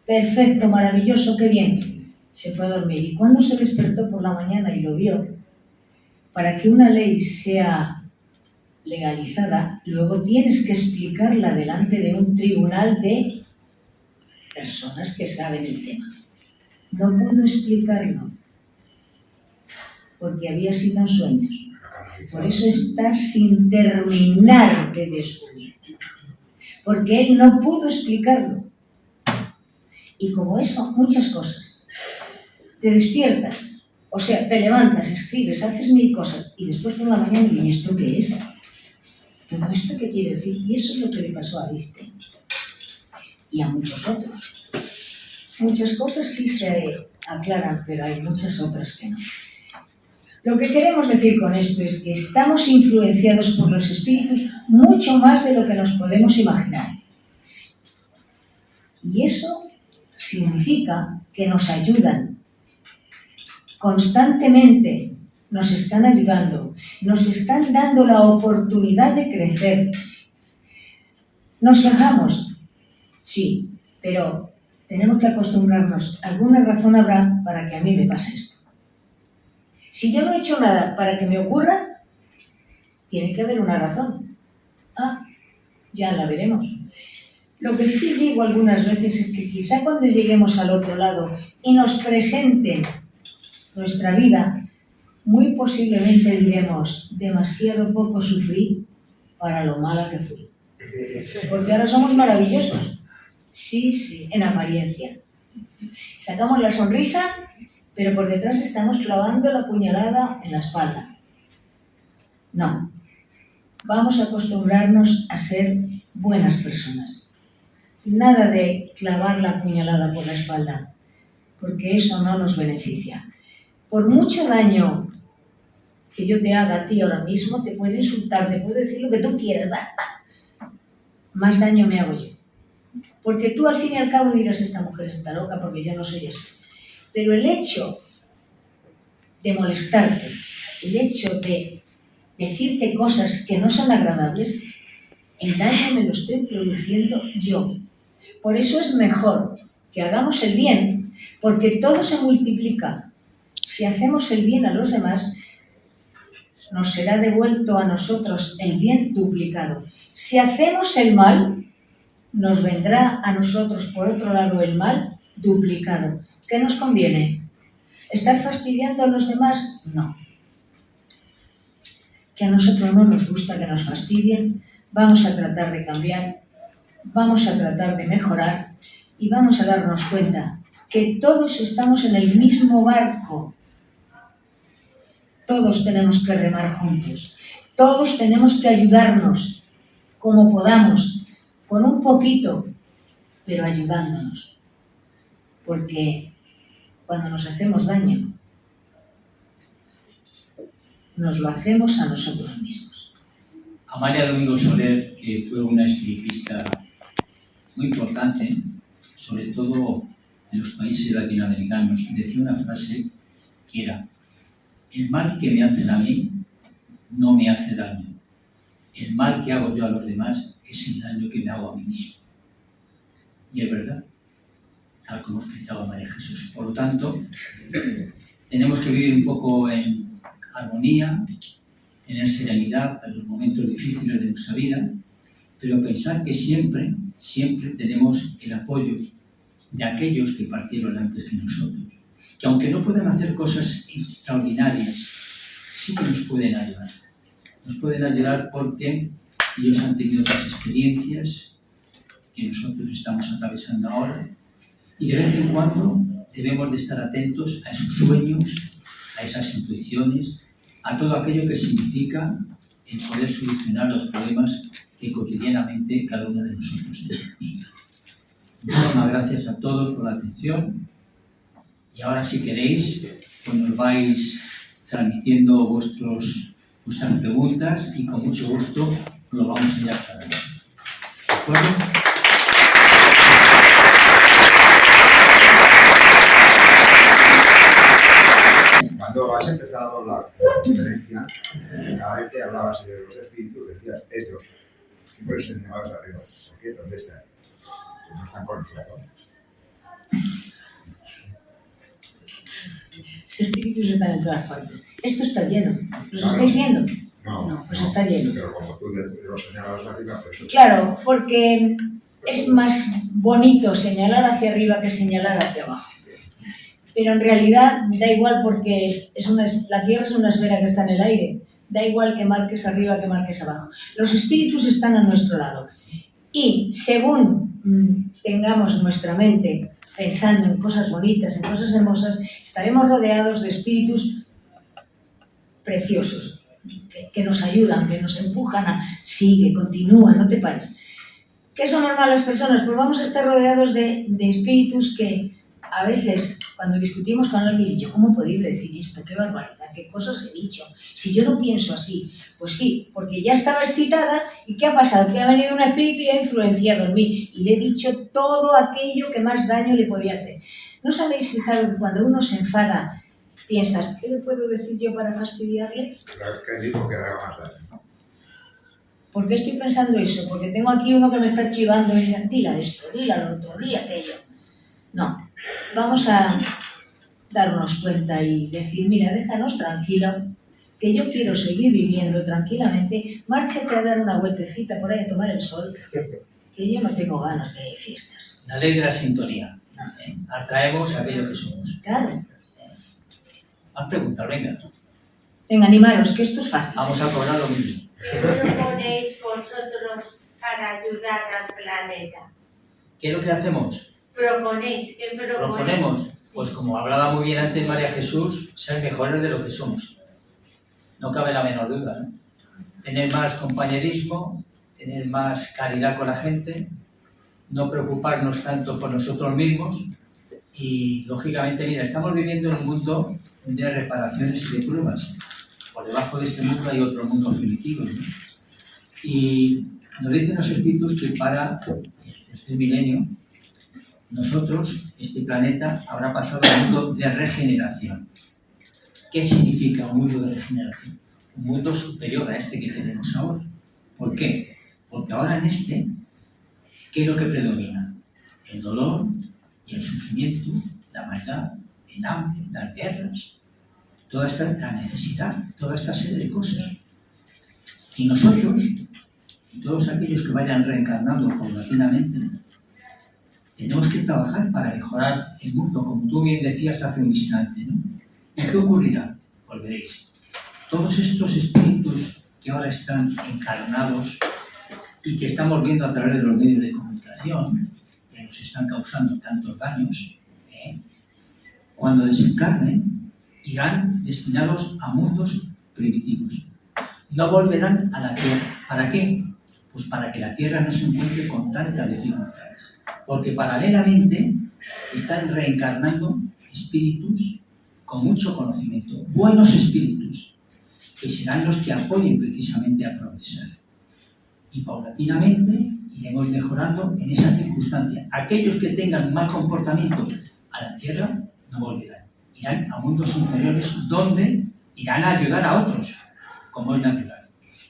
[SPEAKER 2] Perfecto, maravilloso, qué bien. Se fue a dormir, y cuando se despertó por la mañana y lo vio, para que una ley sea legalizada, luego tienes que explicarla delante de un tribunal de personas que saben el tema. No pudo explicarlo, porque había sido en sueños. Por eso está sin terminar de descubrir, porque él no pudo explicarlo. Y como eso, muchas cosas. Te despiertas, o sea, te levantas, escribes, haces 1000 cosas, y después por la mañana, ¿y esto qué es? ¿Todo esto qué quiere decir? Y eso es lo que le pasó a Einstein. Y a muchos otros. Muchas cosas sí se aclaran, pero hay muchas otras que no. Lo que queremos decir con esto es que estamos influenciados por los espíritus mucho más de lo que nos podemos imaginar. Y eso significa que nos ayudan. Constantemente nos están ayudando, nos están dando la oportunidad de crecer. Nos quejamos, sí, pero tenemos que acostumbrarnos. Alguna razón habrá para que a mí me pase esto. Si yo no he hecho nada para que me ocurra, tiene que haber una razón. Ya la veremos. Lo que sí digo algunas veces es que quizá cuando lleguemos al otro lado y nos presenten nuestra vida, muy posiblemente diremos, demasiado poco sufrí para lo mala que fui. Porque ahora somos maravillosos. Sí, sí, en apariencia. Sacamos la sonrisa, pero por detrás estamos clavando la puñalada en la espalda. No. Vamos a acostumbrarnos a ser buenas personas. Nada de clavar la puñalada por la espalda, porque eso no nos beneficia. Por mucho daño que yo te haga a ti ahora mismo, te puedo insultar, te puedo decir lo que tú quieras, más daño me hago yo. Porque tú al fin y al cabo dirás, esta mujer está loca porque yo no soy así. Pero el hecho de molestarte, el hecho de decirte cosas que no son agradables, el daño me lo estoy produciendo yo. Por eso es mejor que hagamos el bien, porque todo se multiplica. Si hacemos el bien a los demás, nos será devuelto a nosotros el bien duplicado. Si hacemos el mal, nos vendrá a nosotros, por otro lado, el mal duplicado. ¿Qué nos conviene? ¿Estar fastidiando a los demás? No. Que a nosotros no nos gusta que nos fastidien, vamos a tratar de cambiar, vamos a tratar de mejorar y vamos a darnos cuenta que todos estamos en el mismo barco. Todos tenemos que remar juntos, todos tenemos que ayudarnos como podamos, con un poquito, pero ayudándonos. Porque cuando nos hacemos daño, nos lo hacemos a nosotros mismos.
[SPEAKER 3] Amalia Domingo Soler, que fue una espiritista muy importante, sobre todo en los países latinoamericanos, decía una frase que era: el mal que me hacen a mí no me hace daño. El mal que hago yo a los demás es el daño que me hago a mí mismo. Y es verdad, tal como explicaba María Jesús. Por lo tanto, tenemos que vivir un poco en armonía, tener serenidad en los momentos difíciles de nuestra vida, pero pensar que siempre tenemos el apoyo de aquellos que partieron antes que nosotros, que aunque no puedan hacer cosas extraordinarias, sí que nos pueden ayudar. Nos pueden ayudar porque ellos han tenido otras experiencias que nosotros estamos atravesando ahora, y de vez en cuando debemos de estar atentos a esos sueños, a esas intuiciones, a todo aquello que significa el poder solucionar los problemas que cotidianamente cada uno de nosotros tenemos. Muchísimas gracias a todos por la atención, y ahora, si queréis, pues nos vais transmitiendo vuestras preguntas y con mucho gusto lo vamos a ir aclarando. ¿De acuerdo?
[SPEAKER 4] Cuando has empezado la conferencia, cada vez que hablabas de los espíritus decías ellos, siempre señalabas arriba. ¿Por qué? ¿Dónde están? No están con nosotros.
[SPEAKER 2] Los espíritus están en todas partes. Esto está lleno. ¿Los estáis viendo? No, pues está lleno.
[SPEAKER 4] Pero como tú lo señalabas arriba, pues eso.
[SPEAKER 2] Claro, porque es más bonito señalar hacia arriba que señalar hacia abajo. Pero en realidad da igual, porque la Tierra es una esfera que está en el aire. Da igual que marques arriba que marques abajo. Los espíritus están a nuestro lado. Y según tengamos nuestra mente pensando en cosas bonitas, en cosas hermosas, estaremos rodeados de espíritus preciosos, que nos ayudan, que nos empujan a sigue, continúa, no te pares. ¿Qué son las malas personas? Pues vamos a estar rodeados de espíritus que a veces, cuando discutimos con alguien, yo, ¿cómo he podido decir esto? ¡Qué barbaridad! ¿Qué cosas he dicho? Si yo no pienso así. Pues sí, porque ya estaba excitada. ¿Y qué ha pasado? Que ha venido un espíritu y ha influenciado en mí. Y le he dicho todo aquello que más daño le podía hacer. ¿No os habéis fijado que cuando uno se enfada, piensas, ¿qué le puedo decir yo para fastidiarle?
[SPEAKER 4] Claro que digo que haga más daño.
[SPEAKER 2] ¿Por qué estoy pensando eso? Porque tengo aquí uno que me está chivando y dila esto, dila lo otro, dila aquello. No, vamos a darnos cuenta y decir, mira, déjanos tranquilo, que yo quiero seguir viviendo tranquilamente, márchate a dar una vueltecita por ahí a tomar el sol, que yo no tengo ganas de fiestas.
[SPEAKER 3] La ley de la sintonía. Atraemos aquello que somos.
[SPEAKER 2] Claro.
[SPEAKER 3] Has preguntado, venga.
[SPEAKER 2] Venga, animaros, que esto es fácil.
[SPEAKER 3] Vamos a cobrar lo mismo.
[SPEAKER 5] ¿Qué proponéis vosotros para ayudar al planeta?
[SPEAKER 3] ¿Qué es lo que hacemos?
[SPEAKER 5] ¿Proponéis? ¿Qué proponéis?
[SPEAKER 3] Proponemos, pues como hablaba muy bien antes María Jesús, ser mejores de lo que somos. No cabe la menor duda, ¿no? Tener más compañerismo, tener más caridad con la gente, no preocuparnos tanto por nosotros mismos y, lógicamente, mira, estamos viviendo en un mundo de reparaciones y de pruebas. Por debajo de este mundo hay otro mundo primitivo, ¿no? Y nos dicen los espíritus que para el tercer milenio nosotros, este planeta, habrá pasado a un mundo de regeneración. ¿Qué significa un mundo de regeneración? Un mundo superior a este que tenemos ahora. ¿Por qué? Porque ahora en este, ¿qué es lo que predomina? El dolor y el sufrimiento, la maldad, el hambre, las guerras, toda esta, la necesidad, toda esta serie de cosas. Y nosotros, y todos aquellos que vayan reencarnando paulatinamente, tenemos que trabajar para mejorar el mundo, como tú bien decías hace un instante, ¿no? ¿Y qué ocurrirá? Pues veréis, todos estos espíritus que ahora están encarnados y que estamos viendo a través de los medios de comunicación, que nos están causando tantos daños, cuando desencarnen, irán destinados a mundos primitivos. No volverán a la Tierra. ¿Para qué? Pues para que la Tierra no se encuentre con tantas dificultades. Porque paralelamente están reencarnando espíritus con mucho conocimiento, buenos espíritus, que serán los que apoyen precisamente a progresar. Y paulatinamente iremos mejorando en esa circunstancia. Aquellos que tengan mal comportamiento a la Tierra no volverán. Irán a mundos inferiores donde irán a ayudar a otros, como es natural.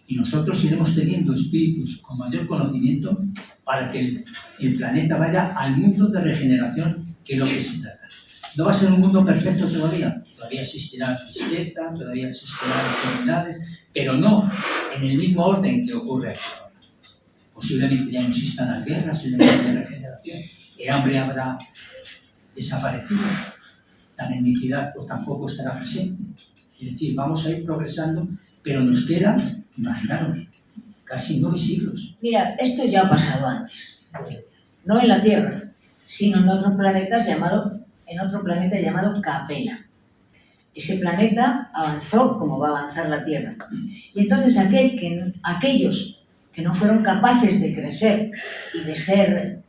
[SPEAKER 3] Y nosotros iremos teniendo espíritus con mayor conocimiento para que el planeta vaya al mundo de regeneración, que es lo que se trata. No va a ser un mundo perfecto todavía. Todavía existirá tristeza, todavía existirán enfermedades, pero no en el mismo orden que ocurre aquí ahora. Posiblemente ya no existan las guerras en el mundo de regeneración. El hambre habrá desaparecido. La mendicidad pues, tampoco estará presente. Es decir, vamos a ir progresando, pero nos quedan, imaginaros, casi 9 siglos.
[SPEAKER 2] Mira, esto ya ha pasado antes. No en la Tierra, sino en otro planeta llamado Capella. Ese planeta avanzó como va a avanzar la Tierra. Y entonces aquellos que no fueron capaces de crecer y de ser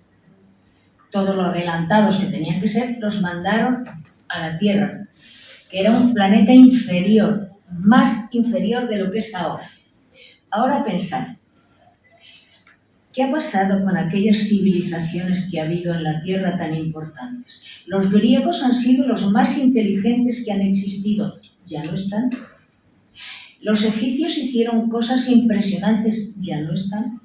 [SPEAKER 2] todo lo adelantados que tenían que ser, los mandaron a la Tierra, que era un planeta inferior, más inferior de lo que es ahora. Ahora pensad, ¿qué ha pasado con aquellas civilizaciones que ha habido en la Tierra tan importantes? Los griegos han sido los más inteligentes que han existido, ya no están. Los egipcios hicieron cosas impresionantes, ya no están.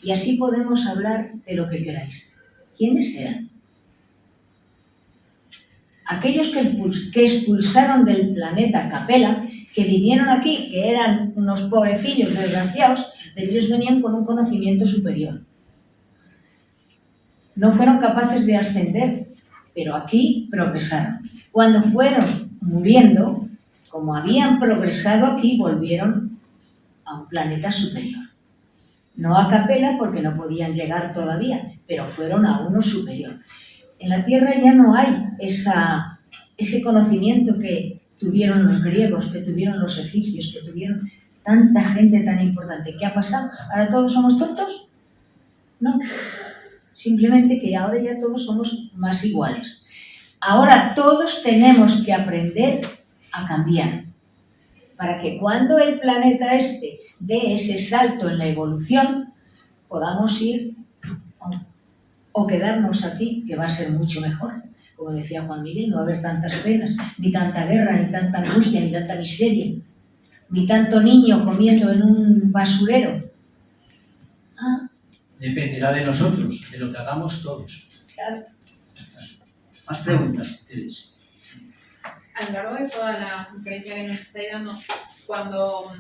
[SPEAKER 2] Y así podemos hablar de lo que queráis. ¿Quiénes eran? Aquellos que expulsaron del planeta Capella, que vinieron aquí, que eran unos pobrecillos desgraciados, de ellos venían con un conocimiento superior. No fueron capaces de ascender, pero aquí progresaron. Cuando fueron muriendo, como habían progresado aquí, volvieron a un planeta superior. No a Capella porque no podían llegar todavía, pero fueron a uno superior. En la Tierra ya no hay ese conocimiento que tuvieron los griegos, que tuvieron los egipcios, que tuvieron tanta gente tan importante. ¿Qué ha pasado? ¿Ahora todos somos tontos? No. Simplemente que ahora ya todos somos más iguales. Ahora todos tenemos que aprender a cambiar. Para que cuando el planeta este dé ese salto en la evolución, podamos ir o quedarnos aquí, que va a ser mucho mejor. Como decía Juan Miguel, no va a haber tantas penas, ni tanta guerra, ni tanta angustia, ni tanta miseria, ni tanto niño comiendo en un basurero.
[SPEAKER 3] Dependerá de nosotros, de lo que hagamos todos.
[SPEAKER 2] Claro.
[SPEAKER 3] Más preguntas, Teresa.
[SPEAKER 6] A lo largo de toda la conferencia que nos estáis dando, cuando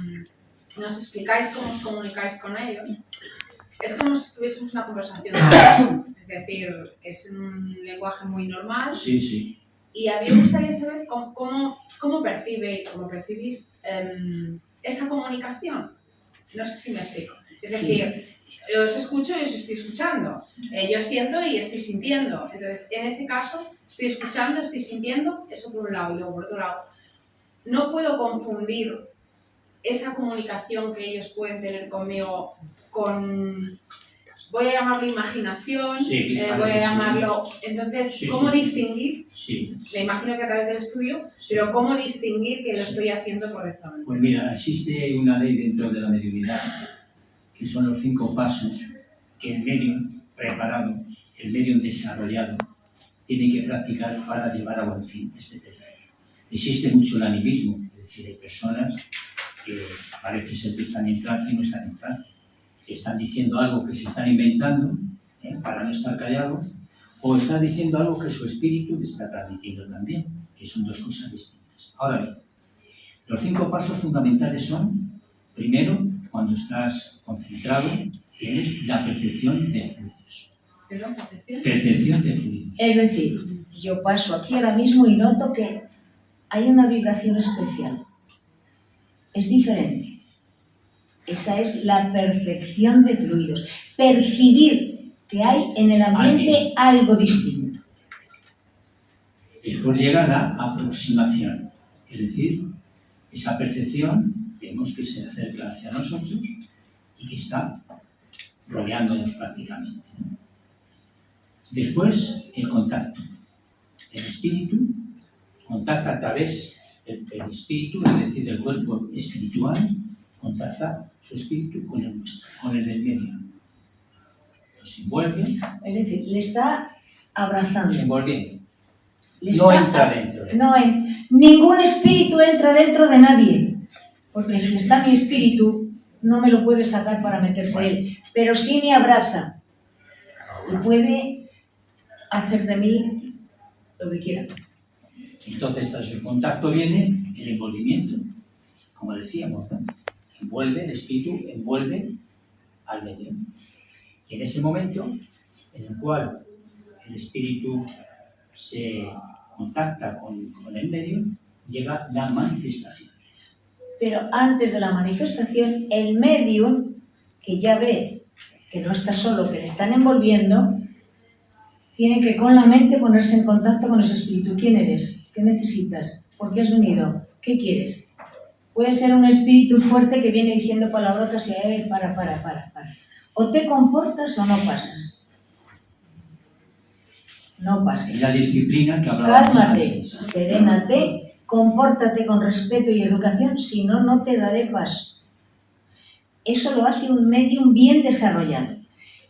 [SPEAKER 6] nos explicáis cómo os comunicáis con ellos, es como si tuviésemos una conversación. Es decir, es un lenguaje muy normal.
[SPEAKER 3] Sí, sí.
[SPEAKER 6] Y a mí me gustaría saber cómo percibe y cómo percibís esa comunicación. No sé si me explico. Es decir, yo os escucho y os estoy escuchando. Yo siento y estoy sintiendo. Entonces, en ese caso, estoy escuchando, estoy sintiendo, eso por un lado. Y luego, por otro lado, no puedo confundir esa comunicación que ellos pueden tener conmigo con... Voy a llamarlo imaginación,
[SPEAKER 3] Sí, claro
[SPEAKER 6] voy a
[SPEAKER 3] que sí.
[SPEAKER 6] llamarlo... Entonces,
[SPEAKER 3] Sí,
[SPEAKER 6] ¿cómo
[SPEAKER 3] sí, sí.
[SPEAKER 6] distinguir?
[SPEAKER 3] Sí.
[SPEAKER 6] Me imagino que a través del estudio, pero ¿cómo distinguir que lo estoy haciendo correctamente?
[SPEAKER 3] Pues mira, existe una ley dentro de la mediunidad, que son los 5 pasos que el medium preparado, el medium desarrollado, tiene que practicar para llevar a buen fin este tema. Existe mucho el animismo, es decir, hay personas que parece ser que están en trance y no están en trance. Están diciendo algo que se están inventando para no estar callados, o están diciendo algo que su espíritu le está transmitiendo también, que son 2 cosas distintas. Ahora bien, los 5 pasos fundamentales son, primero, cuando estás concentrado, tienes la percepción de fluidos.
[SPEAKER 6] ¿Perdón, percepción?
[SPEAKER 3] Percepción de fluidos.
[SPEAKER 2] Es decir, yo paso aquí ahora mismo y noto que hay una vibración especial. Es diferente. Esa es la percepción de fluidos. Percibir que hay en el ambiente algo distinto.
[SPEAKER 3] Después llega la aproximación, es decir, esa percepción vemos que se acerca hacia nosotros y que está rodeándonos prácticamente, ¿no? Después, el contacto. El espíritu contacta a través del espíritu, es decir, del cuerpo espiritual, contacta su espíritu con el nuestro, con el del medio. Nos envuelve.
[SPEAKER 2] Es decir, le está abrazando.
[SPEAKER 3] Envolviendo.
[SPEAKER 2] Le
[SPEAKER 3] No
[SPEAKER 2] está
[SPEAKER 3] entra dentro.
[SPEAKER 2] Ningún espíritu entra dentro de nadie. Porque si está mi espíritu, no me lo puede sacar para meterse él. Pero sí me abraza. Y puede hacer de mí lo que quiera.
[SPEAKER 3] Entonces, tras el contacto viene el envolvimiento. Como decíamos, ¿no? Envuelve, el espíritu envuelve al medio. Y en ese momento en el cual el espíritu se contacta con el medio, llega la manifestación.
[SPEAKER 2] Pero antes de la manifestación, el medium, que ya ve que no está solo, que le están envolviendo, tiene que con la mente ponerse en contacto con ese espíritu. ¿Quién eres? ¿Qué necesitas? ¿Por qué has venido? ¿Qué quieres? Puede ser un espíritu fuerte que viene diciendo palabrotas y para. O te comportas o no pasas. No pases.
[SPEAKER 3] Es la disciplina que hablábamos
[SPEAKER 2] Cálmate,
[SPEAKER 3] antes.
[SPEAKER 2] serénate, compórtate con respeto y educación, si no, no te daré paso. Eso lo hace un medium bien desarrollado.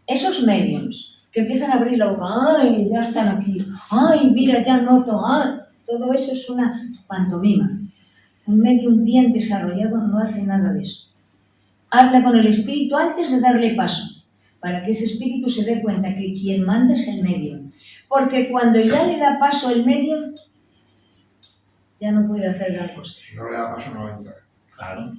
[SPEAKER 2] Esos mediums que empiezan a abrir la boca, ¡ay, ya están aquí! ¡Ay, mira, ya noto! ¡Ay! Todo eso es una pantomima. Un medium bien desarrollado no hace nada de eso. Habla con el espíritu antes de darle paso, para que ese espíritu se dé cuenta que quien manda es el medium. Porque cuando ya le da paso el medium, ya no puede hacer gran cosa.
[SPEAKER 4] Si no le da paso, no va a entrar.
[SPEAKER 3] Claro.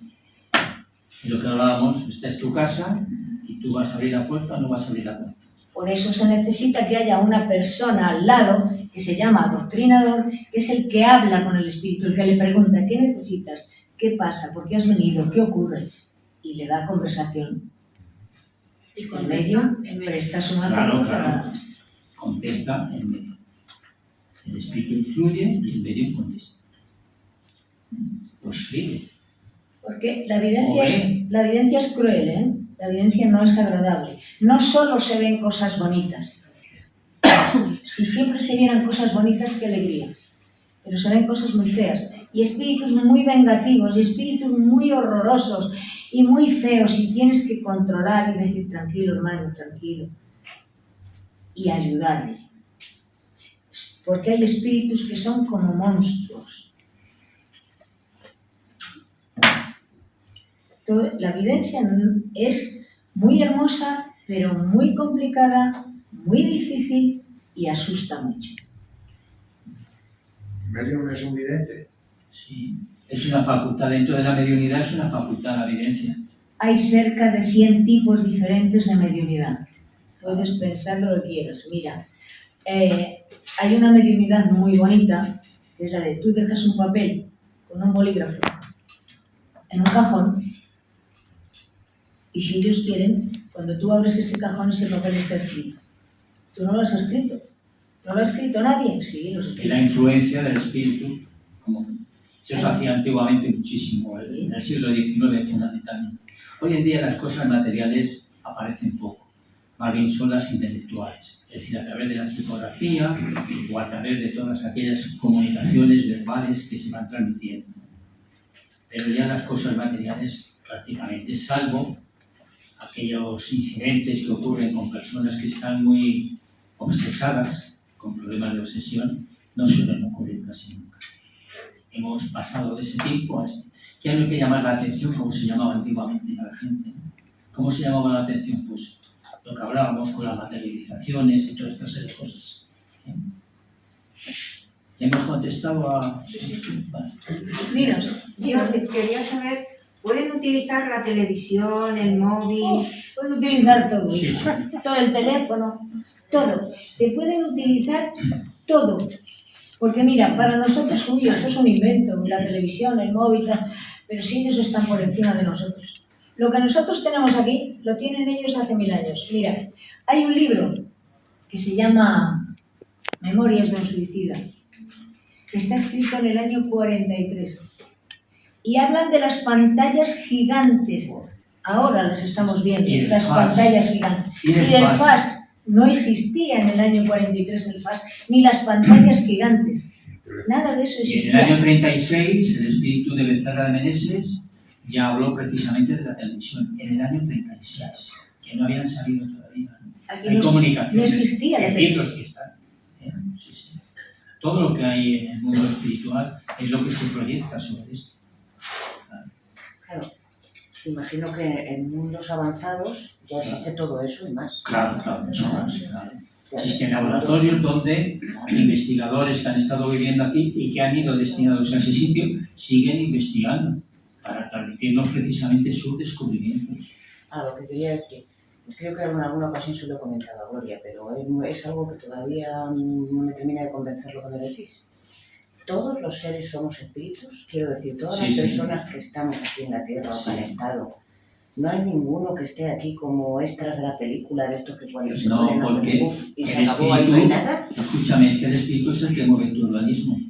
[SPEAKER 3] Y lo que hablábamos, esta es tu casa y tú vas a abrir la puerta o no vas a abrir la puerta.
[SPEAKER 2] Por eso se necesita que haya una persona al lado que se llama adoctrinador, que es el que habla con el espíritu, el que le pregunta, ¿qué necesitas? ¿Qué pasa? ¿Por qué has venido? ¿Qué ocurre? Y le da conversación.
[SPEAKER 6] Y
[SPEAKER 2] El medio presta su mano
[SPEAKER 3] Claro. Contesta el medio. El espíritu influye y el medio contesta. Pues escribe.
[SPEAKER 2] Porque la evidencia es cruel, ¿eh? La evidencia no es agradable. No solo se ven cosas bonitas. Si siempre se vieran cosas bonitas, qué alegría. Pero se ven cosas muy feas. Y espíritus muy vengativos, y espíritus muy horrorosos, y muy feos, y tienes que controlar y decir, tranquilo, hermano, tranquilo. Y ayudarle. Porque hay espíritus que son como monstruos. La evidencia es muy hermosa, pero muy complicada, muy difícil y asusta mucho.
[SPEAKER 4] ¿El medium es un vidente?
[SPEAKER 3] Sí. Es una facultad, dentro de la mediunidad es una facultad la evidencia.
[SPEAKER 2] Hay cerca de 100 tipos diferentes de mediunidad. Puedes pensar lo que quieras. Mira, hay una mediunidad muy bonita, que es la de tú dejas un papel con un bolígrafo en un cajón y si ellos quieren, cuando tú abres ese cajón ese papel está escrito. Tú no lo has escrito. ¿No lo ha escrito nadie? Sí, lo has
[SPEAKER 3] Y
[SPEAKER 2] escrito.
[SPEAKER 3] la influencia del espíritu, como se os hacía antiguamente muchísimo, en el siglo XIX fundamentalmente. Hoy en día las cosas materiales aparecen poco, más bien son las intelectuales, es decir, a través de la psicografía o a través de todas aquellas comunicaciones verbales que se van transmitiendo. Pero ya las cosas materiales prácticamente, salvo aquellos incidentes que ocurren con personas que están muy obsesadas, con problemas de obsesión, no suelen ocurrir casi nunca. Hemos pasado de ese tiempo a este. Ya no hay que llamar la atención como se llamaba antiguamente a la gente, ¿no? ¿Cómo se llamaba la atención? Pues lo que hablábamos con las materializaciones y todas estas serie de cosas. ¿Eh? ¿Hemos contestado a...? Vale.
[SPEAKER 2] Dinos.
[SPEAKER 7] Yo quería saber, ¿pueden utilizar la televisión, el móvil?
[SPEAKER 2] Pueden utilizar todo.
[SPEAKER 3] Sí, sí.
[SPEAKER 2] Todo el teléfono, todo. Te pueden utilizar todo. Porque mira, para nosotros, uy, esto es un invento, la televisión, el móvil, tal, pero si ellos están por encima de nosotros. Lo que nosotros tenemos aquí, lo tienen ellos hace 1000 años. Mira, hay un libro que se llama Memorias de un suicida, que está escrito en el año 43. Y hablan de las pantallas gigantes. Ahora las estamos viendo,
[SPEAKER 3] Y del
[SPEAKER 2] las
[SPEAKER 3] FAS.
[SPEAKER 2] pantallas gigantes.
[SPEAKER 3] Y del
[SPEAKER 2] del
[SPEAKER 3] FAS.
[SPEAKER 2] FAS. No existía en el año 43 el FAS, ni las pantallas gigantes. Nada de eso
[SPEAKER 3] Y en el
[SPEAKER 2] existía.
[SPEAKER 3] año 36, el espíritu de Becerra de Meneses ya habló precisamente de la televisión. En el año 36, que no habían salido todavía.
[SPEAKER 2] Aquí
[SPEAKER 3] Hay
[SPEAKER 2] no
[SPEAKER 3] comunicaciones,
[SPEAKER 2] existía la
[SPEAKER 3] hay libros
[SPEAKER 2] televisión.
[SPEAKER 3] que están. Sí, sí. Todo lo que hay en el mundo espiritual es lo que se proyecta sobre esto.
[SPEAKER 7] Claro, imagino que en mundos avanzados ya existe todo eso y más.
[SPEAKER 3] Claro, mucho más. Claro. Existen laboratorios donde investigadores que han estado viviendo aquí y que han ido destinados a ese sitio siguen investigando para transmitirnos precisamente sus descubrimientos.
[SPEAKER 7] Lo que quería decir, creo que en alguna ocasión se lo he comentado a Gloria, pero es algo que todavía no me termina de convencer lo que me decís. Todos los seres somos espíritus, quiero decir, todas
[SPEAKER 3] Sí,
[SPEAKER 7] las
[SPEAKER 3] sí.
[SPEAKER 7] personas que estamos aquí en la Tierra o
[SPEAKER 3] Sí.
[SPEAKER 7] que han estado, no hay ninguno que esté aquí como extras de la película, de estos que cuando se
[SPEAKER 3] No,
[SPEAKER 7] ponen a
[SPEAKER 3] porque
[SPEAKER 7] hacer puff y se
[SPEAKER 3] el
[SPEAKER 7] acabó, ahí no hay
[SPEAKER 3] espíritu-
[SPEAKER 7] nada.
[SPEAKER 3] Escúchame, es que el espíritu es el que mueve tu organismo.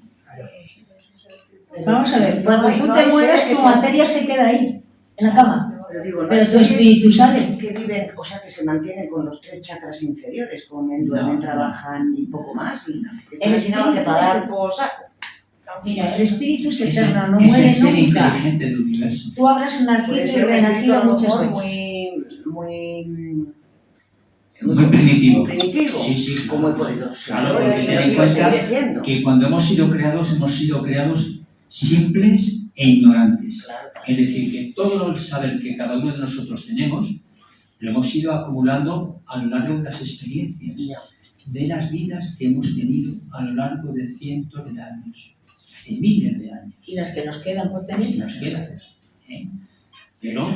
[SPEAKER 7] Pero
[SPEAKER 2] Vamos a ver,
[SPEAKER 7] no
[SPEAKER 2] cuando
[SPEAKER 7] hay-
[SPEAKER 2] tú
[SPEAKER 7] no
[SPEAKER 2] te
[SPEAKER 7] hay
[SPEAKER 2] mueres,
[SPEAKER 7] seres
[SPEAKER 2] tu
[SPEAKER 7] que sean-
[SPEAKER 2] materia se queda ahí, en la cama.
[SPEAKER 7] Pero digo, no
[SPEAKER 2] Pero
[SPEAKER 7] hay
[SPEAKER 2] tu
[SPEAKER 7] seres
[SPEAKER 2] espíritu sale.
[SPEAKER 7] que viven, o sea, que se mantienen con los 3 chakras inferiores, comen, duermen,
[SPEAKER 3] No,
[SPEAKER 7] trabajan y poco más, y que están
[SPEAKER 2] El
[SPEAKER 7] destinados
[SPEAKER 2] espíritu
[SPEAKER 7] a
[SPEAKER 2] es
[SPEAKER 7] dar
[SPEAKER 2] el-
[SPEAKER 7] por saco.
[SPEAKER 2] Mira, el espíritu es
[SPEAKER 3] Es
[SPEAKER 2] eterno, no
[SPEAKER 3] el
[SPEAKER 2] muere
[SPEAKER 3] ser
[SPEAKER 2] nunca.
[SPEAKER 3] inteligente del universo.
[SPEAKER 2] Tú habrás nacido
[SPEAKER 7] Puede
[SPEAKER 2] y
[SPEAKER 7] ser un espíritu a
[SPEAKER 2] renacido
[SPEAKER 7] lo
[SPEAKER 2] muchas
[SPEAKER 7] mejor
[SPEAKER 2] veces.
[SPEAKER 3] Muy primitivo.
[SPEAKER 7] Muy primitivo.
[SPEAKER 3] Sí, sí, claro.
[SPEAKER 7] Como he podido ser.
[SPEAKER 3] Claro, porque
[SPEAKER 7] Yo
[SPEAKER 3] ten en
[SPEAKER 7] lo
[SPEAKER 3] cuenta
[SPEAKER 7] seguiré siendo.
[SPEAKER 3] que cuando hemos sido creados simples e ignorantes.
[SPEAKER 7] Claro.
[SPEAKER 3] Es decir, que todo el saber que cada uno de nosotros tenemos lo hemos ido acumulando a lo largo de las experiencias,
[SPEAKER 7] Ya.
[SPEAKER 3] de las vidas que hemos tenido a lo largo de cientos de años, de miles de años.
[SPEAKER 2] Y las que nos quedan por
[SPEAKER 3] Y
[SPEAKER 2] tener.
[SPEAKER 3] nos quedan, ¿eh? Pero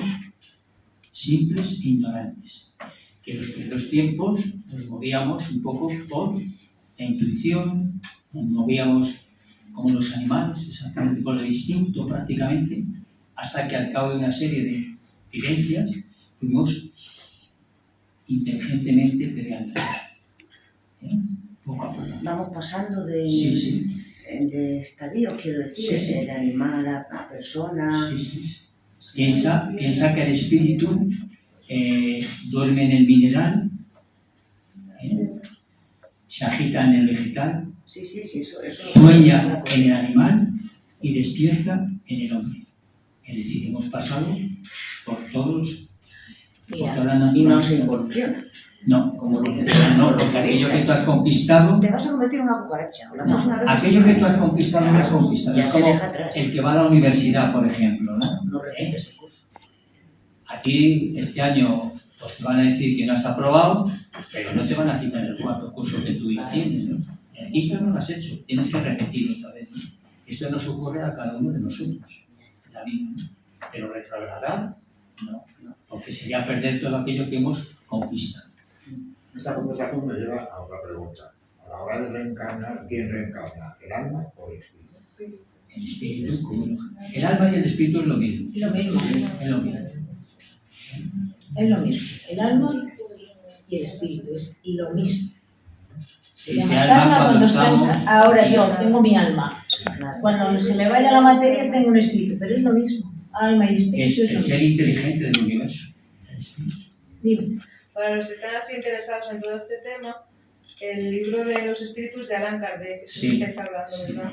[SPEAKER 3] simples e ignorantes. Que en los primeros tiempos nos movíamos un poco por la intuición, nos movíamos como los animales, exactamente por el instinto prácticamente, hasta que al cabo de una serie de vivencias fuimos inteligentemente creando. Poco a poco.
[SPEAKER 7] Vamos pasando de,
[SPEAKER 3] Sí, sí.
[SPEAKER 7] de estadios, quiero decir,
[SPEAKER 3] Sí, sí.
[SPEAKER 7] de animal a persona.
[SPEAKER 3] Sí, sí, sí. Piensa que el espíritu duerme en el mineral, se agita en el vegetal,
[SPEAKER 7] Sí, eso
[SPEAKER 3] sueña en el animal y despierta en el hombre. Es decir, hemos pasado por todos, por
[SPEAKER 2] Mira,
[SPEAKER 3] toda la
[SPEAKER 7] Y no
[SPEAKER 3] naturaleza.
[SPEAKER 7] se involuciona.
[SPEAKER 3] No,
[SPEAKER 7] Como lo que decían
[SPEAKER 3] no,
[SPEAKER 7] los
[SPEAKER 3] porque aquello que tú
[SPEAKER 7] vocalistas.
[SPEAKER 3] has conquistado,
[SPEAKER 7] Te vas a convertir en una cucaracha. O la próxima
[SPEAKER 3] no,
[SPEAKER 7] vez
[SPEAKER 3] aquello que tú has conquistado no lo has conquistado.
[SPEAKER 7] ya
[SPEAKER 3] Es
[SPEAKER 7] se
[SPEAKER 3] como
[SPEAKER 7] deja atrás.
[SPEAKER 3] el que va a la universidad, por ejemplo, ¿no?
[SPEAKER 7] No repites el curso.
[SPEAKER 3] Aquí, este año, pues te van a decir que no has aprobado, pero no te van a quitar el cuarto curso que tú ya tienes, ¿no? El quinto no lo has hecho, tienes que repetirlo otra vez, ¿no? Esto nos ocurre a cada uno de nosotros, en la vida, ¿no? Pero retrogradar, no, porque sería perder todo aquello que hemos conquistado.
[SPEAKER 4] Esta conversación me lleva a otra pregunta. A la hora de reencarnar, ¿quién reencarna? ¿El alma o el espíritu?
[SPEAKER 3] El espíritu, como el alma y el espíritu es lo mismo.
[SPEAKER 2] Es lo mismo.
[SPEAKER 3] Es lo mismo.
[SPEAKER 2] Es lo mismo. El alma y el espíritu es lo mismo. Se
[SPEAKER 3] Dice
[SPEAKER 2] llama
[SPEAKER 3] alma
[SPEAKER 2] alma cuando está en
[SPEAKER 3] estamos-
[SPEAKER 2] ahora
[SPEAKER 3] sí.
[SPEAKER 2] yo tengo mi alma. Cuando se me vaya la materia tengo un espíritu, pero es lo mismo. Alma y espíritu
[SPEAKER 3] Es
[SPEAKER 2] es
[SPEAKER 3] el
[SPEAKER 2] lo
[SPEAKER 3] ser
[SPEAKER 2] mismo.
[SPEAKER 3] inteligente del universo. El espíritu.
[SPEAKER 2] Dime.
[SPEAKER 8] Para los que están así interesados en todo este tema, el libro de los espíritus de Allan Kardec, que
[SPEAKER 3] Sí,
[SPEAKER 8] estáis hablando,
[SPEAKER 3] sí.
[SPEAKER 8] ¿verdad?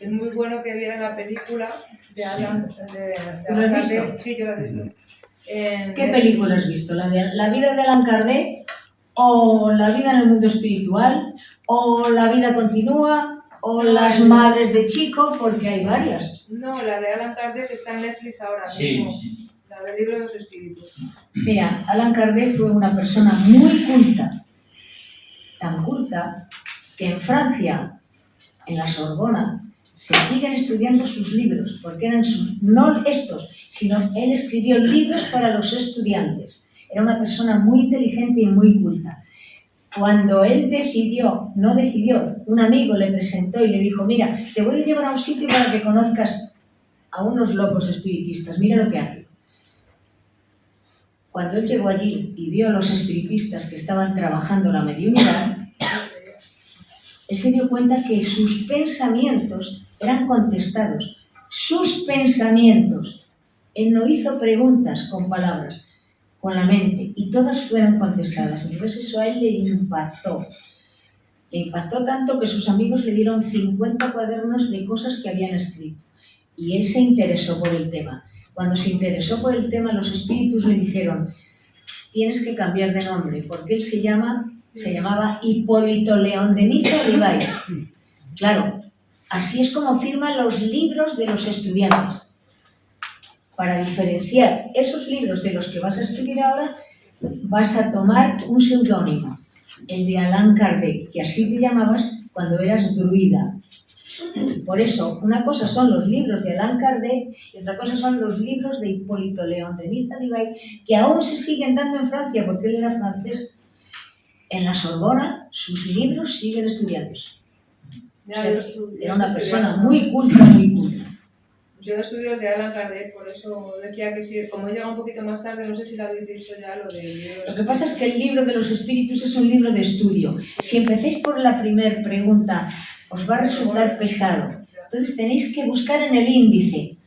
[SPEAKER 8] Es muy bueno que vieran la película de
[SPEAKER 3] Sí.
[SPEAKER 8] Allan,
[SPEAKER 2] ¿Tú la has visto?
[SPEAKER 8] Kardec. Sí, yo la he visto.
[SPEAKER 2] ¿Qué película has visto? ¿La de la vida de Allan Kardec? ¿O la vida en el mundo espiritual? ¿O la vida continúa? ¿O las madres de Chico? Porque hay varias.
[SPEAKER 8] No, la de Allan Kardec está en Netflix ahora
[SPEAKER 3] Sí,
[SPEAKER 8] mismo.
[SPEAKER 3] sí.
[SPEAKER 8] La del libro de los espíritus.
[SPEAKER 2] Mira, Allan Kardec fue una persona muy culta, tan culta que en Francia, en la Sorbona, se siguen estudiando sus libros, porque eran sus, no estos, sino él escribió libros para los estudiantes. Era una persona muy inteligente y muy culta. Cuando él un amigo le presentó y le dijo, mira, te voy a llevar a un sitio para que conozcas a unos locos espiritistas, mira lo que hacen. Cuando él llegó allí y vio a los espiritistas que estaban trabajando la mediunidad, él se dio cuenta que sus pensamientos eran contestados. Sus pensamientos. Él no hizo preguntas con palabras, con la mente, y todas fueron contestadas. Entonces eso a él le impactó. Le impactó tanto que sus amigos le dieron 50 cuadernos de cosas que habían escrito. Y él se interesó por el tema. Cuando se interesó por el tema, los espíritus le dijeron, tienes que cambiar de nombre, porque él se llamaba Hipólito León de Niza Ribay. Claro, así es como firman los libros de los estudiantes. Para diferenciar esos libros de los que vas a escribir ahora, vas a tomar un seudónimo, el de Allan Kardec, que así te llamabas cuando eras druida. Por eso, una cosa son los libros de Allan Kardec y otra cosa son los libros de Hipólito León de Niza Ribay, que aún se siguen dando en Francia, porque él era francés. En la Sorbona, sus libros siguen estudiándose.
[SPEAKER 8] Ya,
[SPEAKER 2] O sea,
[SPEAKER 8] yo estudié-
[SPEAKER 2] era una
[SPEAKER 8] yo
[SPEAKER 2] persona
[SPEAKER 8] estudié-
[SPEAKER 2] muy culta, muy culta.
[SPEAKER 8] Yo estudio el de Allan Kardec, por eso decía que sí, como he llegado un poquito más tarde, no sé si lo habéis dicho ya, lo del libro de los
[SPEAKER 2] Lo que pasa es que el libro de los espíritus es un libro de estudio. Si empecéis por la primera pregunta, os va a resultar pesado. Entonces tenéis que buscar en el índice.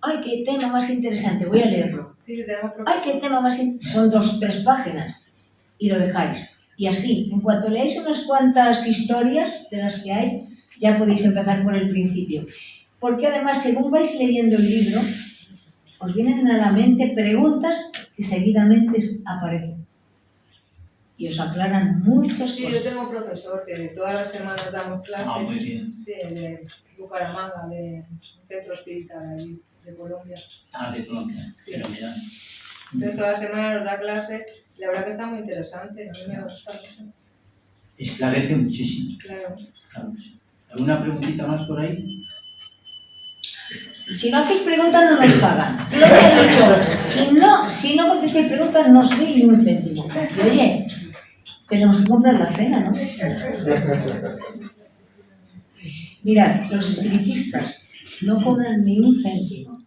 [SPEAKER 2] ¡Ay, qué tema más interesante! Voy a leerlo.
[SPEAKER 8] Sí, tenemos
[SPEAKER 2] ¡Ay, qué tema más interesante! Son 2 o 3 páginas. Y lo dejáis. Y así, en cuanto leáis unas cuantas historias de las que hay, ya podéis empezar por el principio. Porque además, según vais leyendo el libro, os vienen a la mente preguntas que seguidamente aparecen. Y os aclaran muchas
[SPEAKER 8] Sí, yo
[SPEAKER 2] cosas.
[SPEAKER 8] tengo un profesor que todas las semanas damos clase.
[SPEAKER 3] Ah, muy bien.
[SPEAKER 8] Sí, de Bucaramanga, de un centro espírita de Colombia.
[SPEAKER 3] Ah, de Colombia.
[SPEAKER 8] Sí.
[SPEAKER 3] Fenomenal.
[SPEAKER 8] Entonces toda la semana nos da clase. La verdad que está muy interesante, a mí me gusta mucho.
[SPEAKER 3] Esclarece muchísimo.
[SPEAKER 8] Claro.
[SPEAKER 3] Claro que sí. ¿Alguna preguntita más por ahí?
[SPEAKER 2] Si no hacéis preguntas, no nos pagan. Lo que he dicho, si no contestáis preguntas, no os doy ni un céntimo. Y oye, tenemos que comprar la cena, ¿no? Mirad, los espiritistas no cobran ni un céntimo.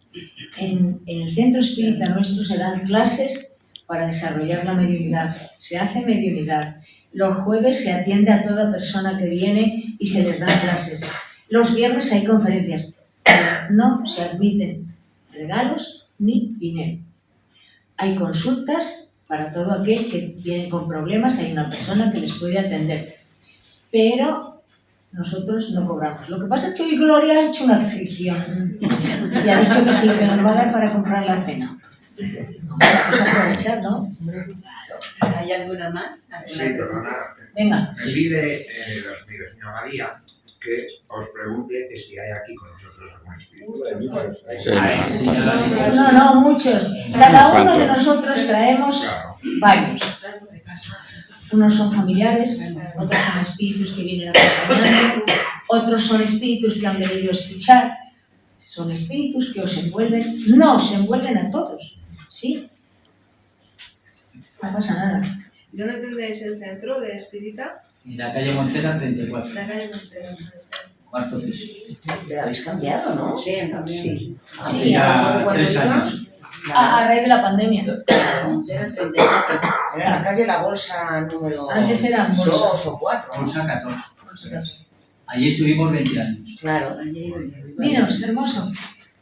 [SPEAKER 2] En el centro espírita nuestro se dan clases para desarrollar la mediunidad. Se hace mediunidad. Los jueves se atiende a toda persona que viene y se les dan clases. Los viernes hay conferencias. No se admiten regalos ni dinero. Hay consultas para todo aquel que viene con problemas, hay una persona que les puede atender. Pero nosotros no cobramos. Lo que pasa es que hoy Gloria ha hecho una excepción y ha dicho que sí, que nos va a dar para comprar la cena. Vamos a aprovechar, ¿no?
[SPEAKER 1] ¿Hay alguna más?
[SPEAKER 4] Sí, perdona.
[SPEAKER 2] Venga.
[SPEAKER 4] Me pide mi vecina María que os pregunte que si hay aquí con nosotros algún espíritu.
[SPEAKER 9] Sí.
[SPEAKER 3] Ah, sí, ya lo has dicho.
[SPEAKER 2] No, muchos. Cada uno de nosotros traemos
[SPEAKER 4] Claro.
[SPEAKER 2] varios. Unos son familiares, otros son espíritus que vienen acompañando, otros son espíritus que han venido a escuchar. Son espíritus que os envuelven, no os envuelven a todos, ¿sí? No pasa nada.
[SPEAKER 8] ¿Dónde tendréis el centro de espírita?
[SPEAKER 3] En la calle Montera 34,
[SPEAKER 8] La calle Montero.
[SPEAKER 3] cuarto piso.
[SPEAKER 7] Pero habéis cambiado, ¿no?
[SPEAKER 5] Sí, también.
[SPEAKER 1] Sí.
[SPEAKER 3] Hace ya 3 años.
[SPEAKER 2] A raíz de la pandemia.
[SPEAKER 5] Montero 34.
[SPEAKER 7] Era en la calle La Bolsa número
[SPEAKER 2] Antes eran bolsa.
[SPEAKER 7] 2 o 4.
[SPEAKER 3] Bolsa 14. Allí estuvimos 20 años.
[SPEAKER 7] Claro.
[SPEAKER 2] Dinos, hermoso.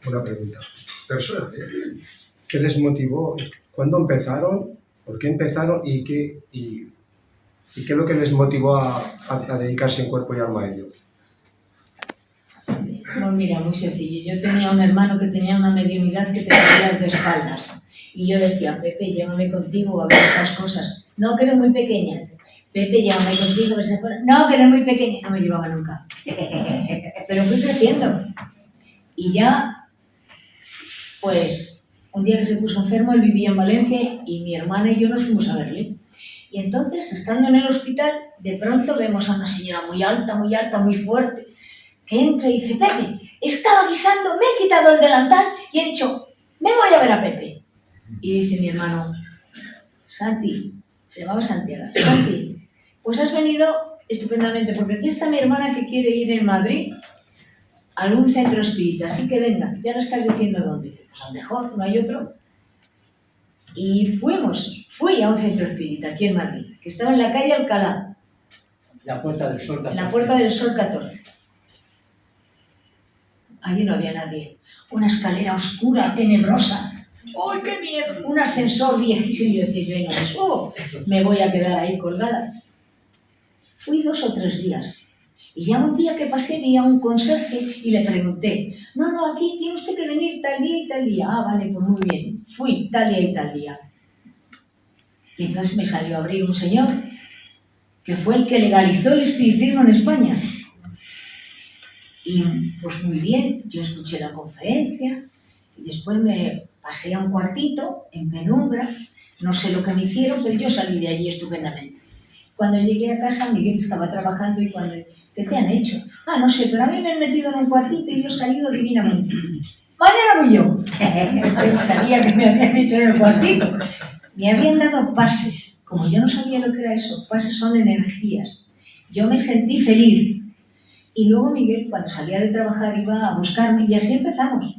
[SPEAKER 9] Una pregunta. Personas, ¿qué les motivó? ¿Cuándo empezaron? ¿Por qué empezaron? ¿Y qué es lo que les motivó a dedicarse en cuerpo y alma a ello?
[SPEAKER 2] Pues mira, muy sencillo. Yo tenía un hermano que tenía una mediunidad que tenía de espaldas. Y yo decía, Pepe, llévame contigo a ver esas cosas. No, que eres muy pequeña. Pepe, llévame contigo a ver esas cosas. No, que eres muy pequeña. No me llevaba nunca. Pero fui creciendo. Y ya, pues, un día que se puso enfermo, él vivía en Valencia y mi hermana y yo nos fuimos a verle. Y entonces, estando en el hospital, de pronto vemos a una señora muy alta, muy fuerte, que entra y dice, Pepe, estaba guisando, me he quitado el delantal y he dicho, me voy a ver a Pepe. Y dice mi hermano, Santi, se llamaba Santiago, Santi, pues has venido estupendamente, porque aquí está mi hermana que quiere ir en Madrid a algún centro espírita, así que venga, ya no estás diciendo dónde. Dice, pues a lo mejor no hay otro. Y fui a un centro espírita aquí en Madrid, que estaba en la calle Alcalá,
[SPEAKER 3] La Puerta del Sol 14.
[SPEAKER 2] en la Puerta del Sol 14. Allí no había nadie. Una escalera oscura, tenebrosa. ¡Ay, qué miedo! Un ascensor viejísimo. Y yo decía, yo ahí no me subo. Me voy a quedar ahí colgada. Fui 2 o 3 días. Y ya un día que pasé vi a un conserje y le pregunté, no, aquí tiene usted que venir tal día y tal día. Ah, vale, pues muy bien. Fui tal día y tal día. Y entonces me salió a abrir un señor que fue el que legalizó el espiritismo en España. Y pues muy bien, yo escuché la conferencia y después me pasé a un cuartito en penumbra, no sé lo que me hicieron, pero yo salí de allí estupendamente. Cuando llegué a casa, Miguel estaba trabajando y cuando, ¿qué te han hecho? Ah, no sé, pero a mí me han metido en un cuartito y yo he salido divinamente. Mañana voy yo. Pensaría que me habían hecho en el cuartito. Me habían dado pases, como yo no sabía lo que era eso, pases son energías. Yo me sentí feliz. Y luego Miguel, cuando salía de trabajar, iba a buscarme y así empezamos.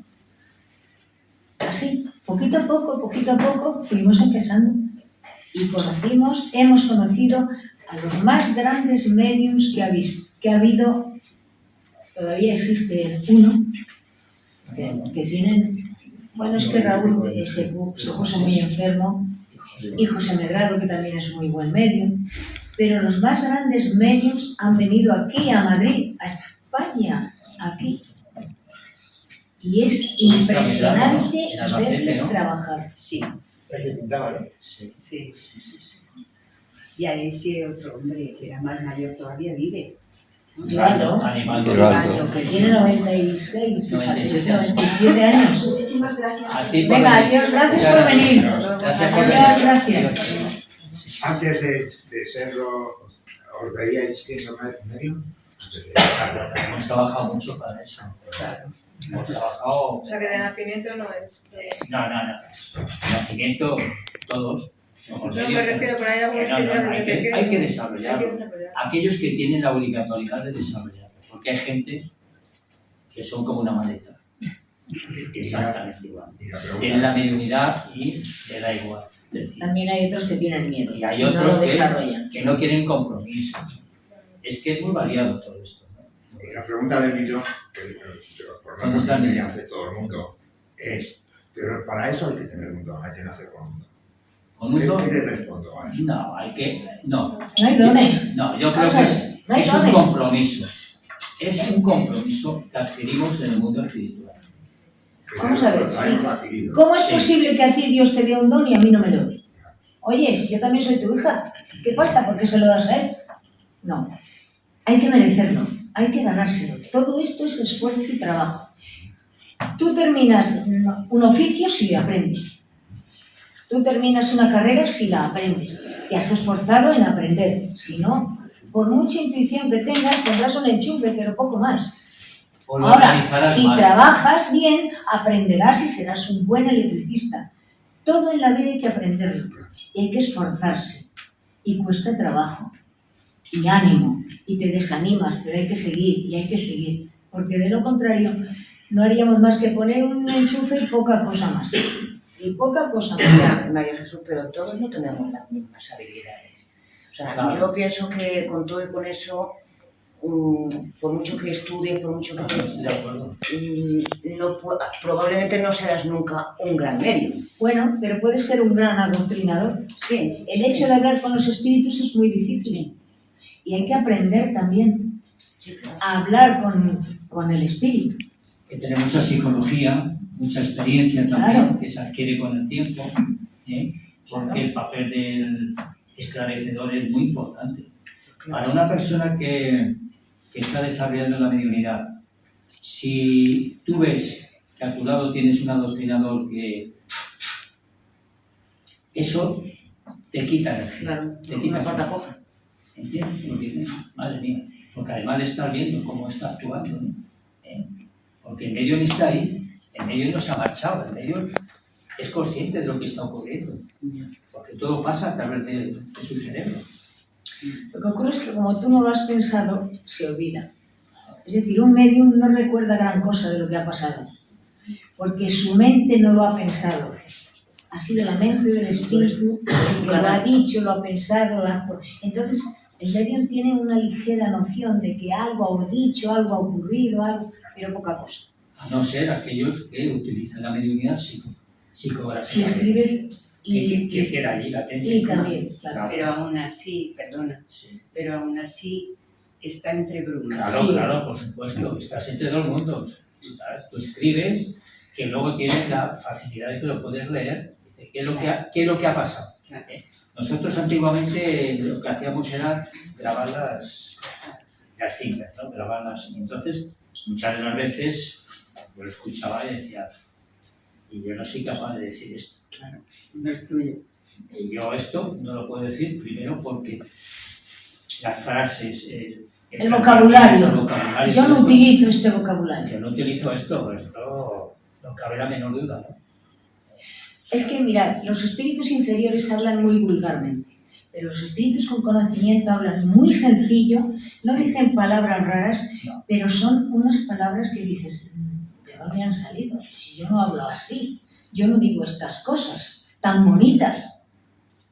[SPEAKER 2] Así, poquito a poco, fuimos empezando. Y hemos conocido a los más grandes mediums que ha habido. Todavía existe uno, que tienen... Bueno, es que Raúl se puso muy enfermo, y José Medrado, que también es muy buen medium. Pero los más grandes mediums han venido aquí, a Madrid, a España, aquí. Y es impresionante verles trabajar.
[SPEAKER 1] Sí,
[SPEAKER 4] que pintaba, ¿no?
[SPEAKER 3] Sí.
[SPEAKER 1] sí. Y a ese otro hombre que era más mayor todavía vive.
[SPEAKER 2] Rivaldo,
[SPEAKER 3] Animal.
[SPEAKER 2] que tiene 96,
[SPEAKER 3] 97
[SPEAKER 2] 97 años.
[SPEAKER 5] Muchísimas gracias.
[SPEAKER 3] A ti por
[SPEAKER 2] Venga,
[SPEAKER 3] venir.
[SPEAKER 2] adiós, gracias por venir.
[SPEAKER 3] Gracias por
[SPEAKER 2] Adiós,
[SPEAKER 3] venir.
[SPEAKER 2] gracias.
[SPEAKER 4] Antes de serlo, ¿os veíais siendo medio? Antes de dejarlo.
[SPEAKER 3] Hemos trabajado mucho para eso.
[SPEAKER 1] Claro.
[SPEAKER 3] Hemos trabajado...
[SPEAKER 8] O sea que de nacimiento no es.
[SPEAKER 3] No. Nacimiento, todos. Somos
[SPEAKER 8] No
[SPEAKER 3] medios,
[SPEAKER 8] me refiero, pero hay algunos
[SPEAKER 3] no,
[SPEAKER 8] que ya desde
[SPEAKER 3] hay que
[SPEAKER 8] pequeños.
[SPEAKER 3] desarrollarlo.
[SPEAKER 8] Hay que desarrollar.
[SPEAKER 3] Aquellos que tienen la obligatoriedad de desarrollarlo. Porque hay gente que son como una maleta. Exactamente igual.
[SPEAKER 4] Y la pregunta,
[SPEAKER 3] Tienen la mediunidad y le da igual. Es decir,
[SPEAKER 2] También hay otros que tienen miedo
[SPEAKER 3] y hay
[SPEAKER 2] y no
[SPEAKER 3] otros
[SPEAKER 2] lo desarrollan.
[SPEAKER 3] que no quieren compromisos. Es que es muy variado todo esto, ¿no?
[SPEAKER 4] y la pregunta del millón, que por lo
[SPEAKER 3] ¿Dónde está el
[SPEAKER 4] menos
[SPEAKER 3] millón?
[SPEAKER 4] hace todo el mundo, es, pero para eso hay que tener el mundo, hay que nacer con el mundo.
[SPEAKER 3] ¿Con mundo?
[SPEAKER 4] ¿Qué le respondo a eso?
[SPEAKER 3] No, hay que... No.
[SPEAKER 2] No hay dones.
[SPEAKER 3] No, yo creo
[SPEAKER 2] Vamos a
[SPEAKER 3] que
[SPEAKER 2] ver, no hay
[SPEAKER 3] es un
[SPEAKER 2] dones.
[SPEAKER 3] compromiso. Es un compromiso que adquirimos en el mundo espiritual.
[SPEAKER 4] Que
[SPEAKER 2] Vamos a ver,
[SPEAKER 4] lo
[SPEAKER 2] sí.
[SPEAKER 4] hemos adquirido.
[SPEAKER 2] ¿Cómo es
[SPEAKER 3] Sí.
[SPEAKER 2] posible que a ti Dios te dé un don y a mí no me lo dé? Oye, si yo también soy tu hija, ¿qué pasa? ¿Por qué se lo das a él? No, hay que merecerlo, hay que ganárselo. Todo esto es esfuerzo y trabajo. Tú terminas un oficio si lo aprendes. Tú terminas una carrera si la aprendes. Te has esforzado en aprender. Si no, por mucha intuición que tengas, tendrás un enchufe, pero poco más.
[SPEAKER 3] O lo
[SPEAKER 2] Ahora,
[SPEAKER 3] organizarás
[SPEAKER 2] si
[SPEAKER 3] mal.
[SPEAKER 2] trabajas bien, aprenderás y serás un buen electricista. Todo en la vida hay que aprenderlo. Y hay que esforzarse. Y cuesta trabajo. y ánimo, y te desanimas, pero hay que seguir y hay que seguir, porque de lo contrario no haríamos más que poner un enchufe y poca cosa más. Y poca cosa más.
[SPEAKER 7] Ya, María Jesús, pero todos no tenemos las mismas habilidades. O sea,
[SPEAKER 3] Claro.
[SPEAKER 7] yo pienso que con todo y con eso, por mucho que estudies, por mucho que
[SPEAKER 3] Estoy de acuerdo.
[SPEAKER 7] probablemente no serás nunca un gran medio.
[SPEAKER 2] Bueno, pero puedes ser un gran adoctrinador.
[SPEAKER 7] Sí,
[SPEAKER 2] El hecho de hablar con los espíritus es muy difícil. Y hay que aprender también
[SPEAKER 7] sí, claro.
[SPEAKER 2] a hablar con el espíritu.
[SPEAKER 3] Que tiene mucha psicología, mucha experiencia también,
[SPEAKER 2] Claro.
[SPEAKER 3] que se adquiere con el tiempo, porque el papel del esclarecedor es muy importante. Para una persona que está desarrollando la mediunidad, si tú ves que a tu lado tienes un adoctrinador que eso te quita energía,
[SPEAKER 7] Claro,
[SPEAKER 3] te quita
[SPEAKER 7] una pata
[SPEAKER 3] fuerza.
[SPEAKER 7] coja.
[SPEAKER 3] ¿Entiendes? Porque dices, madre mía, porque además le estás viendo cómo está actuando, ¿no? Porque el medio no está ahí, el medio no se ha marchado, el medio es consciente de lo que está ocurriendo, porque todo pasa a través de su cerebro.
[SPEAKER 2] Lo que ocurre es que como tú no lo has pensado, se olvida. Es decir, un medium no recuerda gran cosa de lo que ha pasado, porque su mente no lo ha pensado. Ha sido la mente del espíritu el que lo ha dicho, lo ha pensado, Entonces, el medium tiene una ligera noción de que algo ha dicho, algo ha ocurrido, algo, pero poca cosa.
[SPEAKER 3] A no ser aquellos que utilizan la mediunidad
[SPEAKER 2] Si
[SPEAKER 3] psicográfica,
[SPEAKER 2] escribes
[SPEAKER 3] que queda ahí latente.
[SPEAKER 2] y también, claro.
[SPEAKER 1] Pero aún así, perdona,
[SPEAKER 3] Sí.
[SPEAKER 1] pero aún así está entre brumas.
[SPEAKER 3] Claro,
[SPEAKER 2] Sí.
[SPEAKER 3] claro, por supuesto, estás entre dos mundos. Tú escribes, que luego tienes la facilidad de que lo puedes leer. Dice, ¿qué es lo que ha pasado? Nosotros antiguamente lo que hacíamos era grabar las cintas, ¿no? Grabarlas. Entonces, muchas de las veces yo lo escuchaba y decía, y yo no soy capaz de decir esto.
[SPEAKER 1] Claro, no es tuyo.
[SPEAKER 3] Y yo esto no lo puedo decir primero porque las frases,
[SPEAKER 2] El vocabulario. Yo no
[SPEAKER 3] esto-
[SPEAKER 2] utilizo este vocabulario.
[SPEAKER 3] Yo no utilizo esto no cabe la menor duda, ¿no?
[SPEAKER 2] Es que, mirad, los espíritus inferiores hablan muy vulgarmente, pero los espíritus con conocimiento hablan muy sencillo, no dicen palabras raras,
[SPEAKER 3] No.
[SPEAKER 2] pero son unas palabras que dices, ¿de dónde han salido? Si yo no hablo así, yo no digo estas cosas tan bonitas.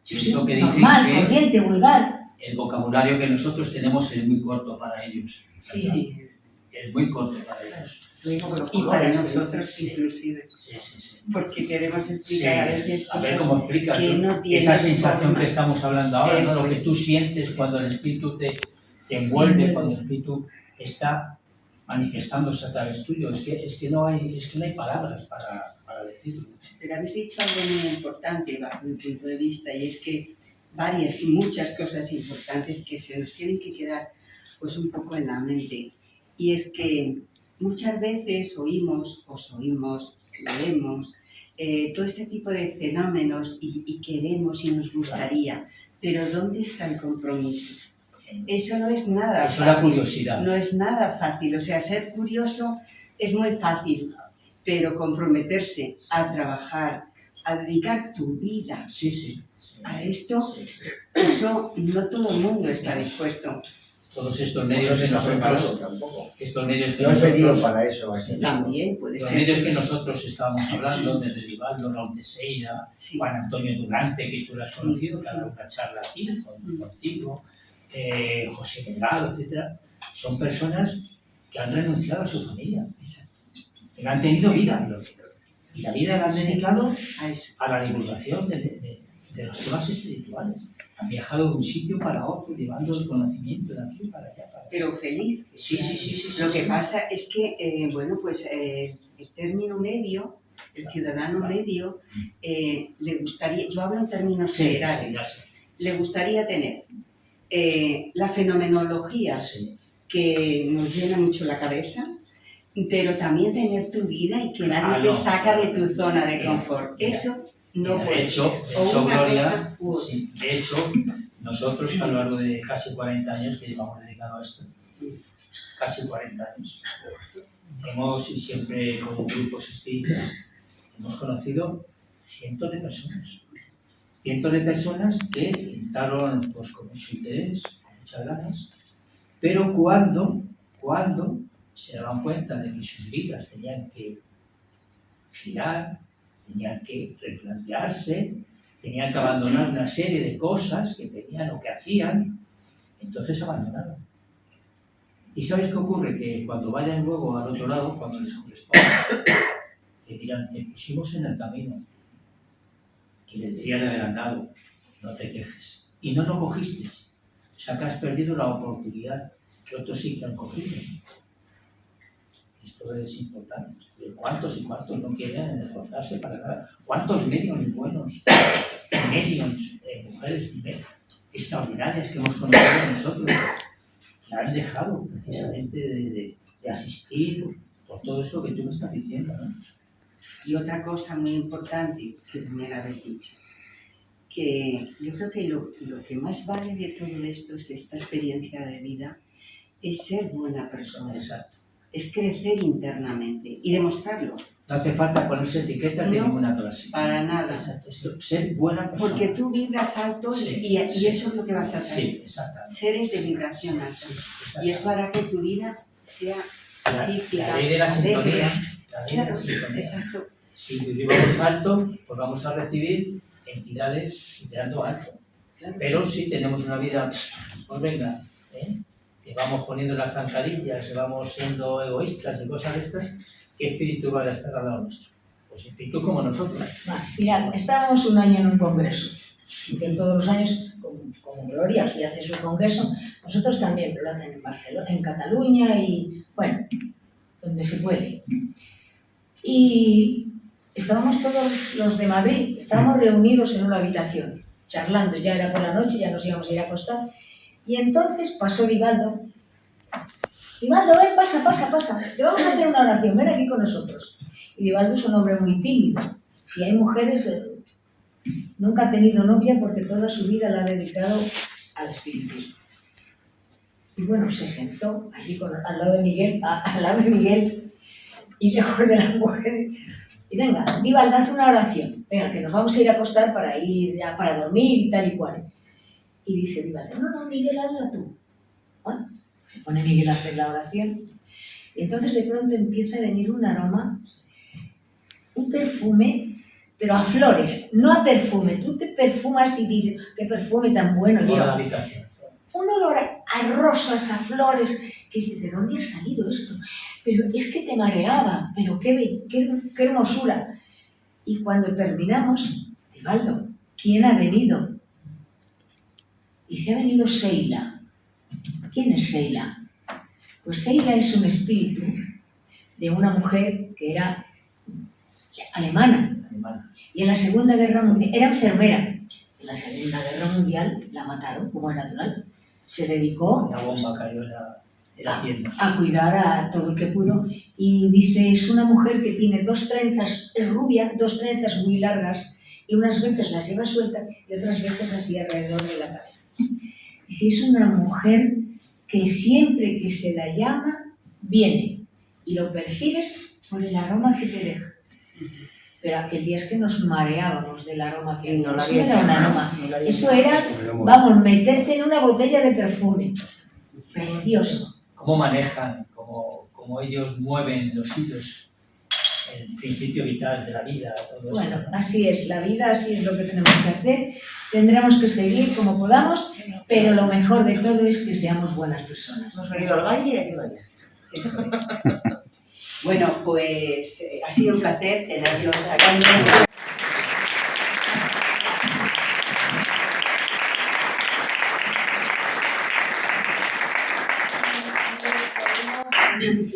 [SPEAKER 2] Yo soy
[SPEAKER 3] Eso que dicen
[SPEAKER 2] normal,
[SPEAKER 3] que
[SPEAKER 2] corriente, vulgar.
[SPEAKER 3] el vocabulario que nosotros tenemos es muy corto para ellos.
[SPEAKER 2] Sí.
[SPEAKER 3] Es muy corto para ellos.
[SPEAKER 7] Lo mismo que los
[SPEAKER 1] Y para
[SPEAKER 7] colores,
[SPEAKER 1] nosotros
[SPEAKER 3] sí.
[SPEAKER 1] inclusive,
[SPEAKER 3] Sí.
[SPEAKER 1] porque queremos
[SPEAKER 3] Sí,
[SPEAKER 1] explicar a veces
[SPEAKER 3] a ver
[SPEAKER 1] cosas
[SPEAKER 3] cómo explicas
[SPEAKER 1] que no tienen
[SPEAKER 3] esa sensación
[SPEAKER 1] forma.
[SPEAKER 3] que estamos hablando ahora, ¿no?
[SPEAKER 1] Eso
[SPEAKER 3] Lo que
[SPEAKER 1] es.
[SPEAKER 3] tú sientes cuando el espíritu te envuelve, cuando el espíritu está manifestándose a través tuyo. Es que no hay palabras para decirlo.
[SPEAKER 1] Pero habéis dicho algo muy importante bajo mi punto de vista, y es que muchas cosas importantes que se nos tienen que quedar pues un poco en la mente. Y es que muchas veces oímos, leemos todo este tipo de fenómenos y queremos y nos gustaría, pero ¿dónde está el compromiso? Eso no es nada
[SPEAKER 3] Eso es la
[SPEAKER 1] fácil.
[SPEAKER 3] curiosidad.
[SPEAKER 1] No es nada fácil, o sea, ser curioso es muy fácil, pero comprometerse a trabajar, a dedicar tu vida
[SPEAKER 3] Sí.
[SPEAKER 1] a esto, eso no todo el mundo está dispuesto.
[SPEAKER 3] Todos estos medios que
[SPEAKER 4] está preparado
[SPEAKER 3] nosotros,
[SPEAKER 4] tampoco.
[SPEAKER 3] estos medios que
[SPEAKER 4] No he venido
[SPEAKER 3] nosotros,
[SPEAKER 4] para eso aquí.
[SPEAKER 1] También puede
[SPEAKER 3] los
[SPEAKER 1] ser.
[SPEAKER 3] medios que nosotros estábamos hablando, desde Rivaldo, Raúl Teixeira,
[SPEAKER 1] Sí.
[SPEAKER 3] Juan Antonio Durante, que tú lo has conocido,
[SPEAKER 1] Sí,
[SPEAKER 3] que ha dado
[SPEAKER 1] sí.
[SPEAKER 3] una charla aquí contigo, José Delgado, etcétera, son personas que han renunciado a su familia, que no han tenido vida, y la vida la han dedicado
[SPEAKER 1] A eso.
[SPEAKER 3] a la divulgación de los temas espirituales. Han viajado de un sitio para otro, llevando el conocimiento de aquí para allá.
[SPEAKER 1] Pero feliz.
[SPEAKER 3] Sí.
[SPEAKER 1] Lo que pasa es que, el término medio, el ciudadano medio, le gustaría, yo hablo en términos generales,
[SPEAKER 3] ya sé.
[SPEAKER 1] le gustaría tener la fenomenología
[SPEAKER 3] Sí.
[SPEAKER 1] que nos llena mucho la cabeza, pero también tener tu vida y que nadie
[SPEAKER 3] no.
[SPEAKER 1] te saca de tu zona de confort.
[SPEAKER 3] Mira,
[SPEAKER 1] Eso no
[SPEAKER 3] Mira,
[SPEAKER 1] puede
[SPEAKER 3] de hecho,
[SPEAKER 1] O una
[SPEAKER 3] Gloria,
[SPEAKER 1] cosa u otra.
[SPEAKER 3] sí, de hecho, nosotros a lo largo de casi 40 años que llevamos dedicado a esto, casi 40 años, hemos, y siempre con grupos espíritas, hemos conocido cientos de personas que entraron pues, con mucho interés, con muchas ganas, pero cuando se daban cuenta de que sus vidas tenían que girar, tenían que replantearse, tenían que abandonar una serie de cosas que tenían o que hacían, entonces abandonaron. ¿Y sabes qué ocurre? Que cuando vayan luego al otro lado, cuando les corresponda, te dirán, te pusimos en el camino, que le dirían adelantado, no te quejes. Y no lo cogiste. O sea que has perdido la oportunidad que otros sí que han cogido. Esto es importante. ¿Cuántos y cuántos no quieren esforzarse para nada? ¿Cuántos medios buenos, mujeres extraordinarias que hemos conocido nosotros, que han dejado precisamente de asistir por todo esto que tú me estás diciendo, ¿no?
[SPEAKER 1] Y otra cosa muy importante que también habéis dicho, que yo creo que lo que más vale de todo esto, es esta experiencia de vida, es ser buena persona.
[SPEAKER 3] Exacto.
[SPEAKER 1] Es crecer internamente y demostrarlo.
[SPEAKER 3] No hace falta ponerse etiquetas de ninguna clase.
[SPEAKER 1] Para nada.
[SPEAKER 3] Exacto. Ser buena persona.
[SPEAKER 1] Porque tú vibras alto y eso es lo que vas a hacer.
[SPEAKER 3] Sí, exactamente.
[SPEAKER 1] Seres de vibración alta. Y es para que tu vida sea pacífica,
[SPEAKER 3] la ley de la sintonía. La ley de la sintonía.
[SPEAKER 1] Exacto.
[SPEAKER 3] Si vivimos alto, pues vamos a recibir entidades vibrando alto.
[SPEAKER 1] Claro.
[SPEAKER 3] Pero si tenemos una vida, pues venga, que vamos poniendo las zancadillas, que vamos siendo egoístas y cosas de estas, ¿qué espíritu va a estar al lado nuestro? Pues espíritu como nosotros.
[SPEAKER 2] Mirad, estábamos un año en un congreso, y que todos los años, como Gloria, aquí hace su congreso, nosotros también lo hacen en Barcelona, en Cataluña y, bueno, donde se puede. Y estábamos todos los de Madrid, estábamos reunidos en una habitación, charlando, ya era por la noche, ya nos íbamos a ir a acostar, y entonces pasó Divaldo. Divaldo, ven, pasa, que vamos a hacer una oración, ven aquí con nosotros. Y Divaldo es un hombre muy tímido. Si hay mujeres, nunca ha tenido novia porque toda su vida la ha dedicado al espiritismo. Y bueno, se sentó allí al lado de Miguel, y lejos de las mujeres. Y venga, Divaldo, haz una oración. Venga, que nos vamos a ir a acostar para dormir y tal y cual. Y dice Divaldo, no, Miguel, hazla tú. Bueno, se pone Miguel a hacer la oración. Y entonces de pronto empieza a venir un aroma, un perfume, pero a flores, no a perfume. Tú te perfumas y dices, qué perfume tan bueno.
[SPEAKER 3] Toda la habitación.
[SPEAKER 2] Un olor a rosas, a flores, que dices, ¿de dónde ha salido esto? Pero es que te mareaba, pero qué hermosura. Y cuando terminamos, Divaldo, ¿quién ha venido? Dice, ha venido Seila. ¿Quién es Seila? Pues Seila es un espíritu de una mujer que era alemana. Y en la Segunda Guerra Mundial, era enfermera. En la Segunda Guerra Mundial la mataron, como es natural. Se dedicó
[SPEAKER 3] la bomba cayó en la pierna.
[SPEAKER 2] A cuidar a todo el que pudo. Y dice, es una mujer que tiene dos trenzas, es rubia, dos trenzas muy largas, y unas veces las lleva sueltas y otras veces así alrededor de la cabeza. Dice, es una mujer que siempre que se la llama, viene. Y lo percibes por el aroma que te deja. Pero aquel día es que nos mareábamos del aroma que no era un aroma. Eso era, vamos, meterte en una botella de perfume. Precioso.
[SPEAKER 3] ¿Cómo manejan, cómo ellos mueven los hilos, el principio vital de la vida? Todo
[SPEAKER 2] bueno,
[SPEAKER 3] eso, ¿no?
[SPEAKER 2] así es la vida, así es lo que tenemos que hacer. Tendremos que seguir como podamos, pero lo mejor de todo es que seamos buenas personas.
[SPEAKER 7] Hemos venido al valle y hay que vaya.
[SPEAKER 1] Bueno, pues ha sido un placer tenerlos acá.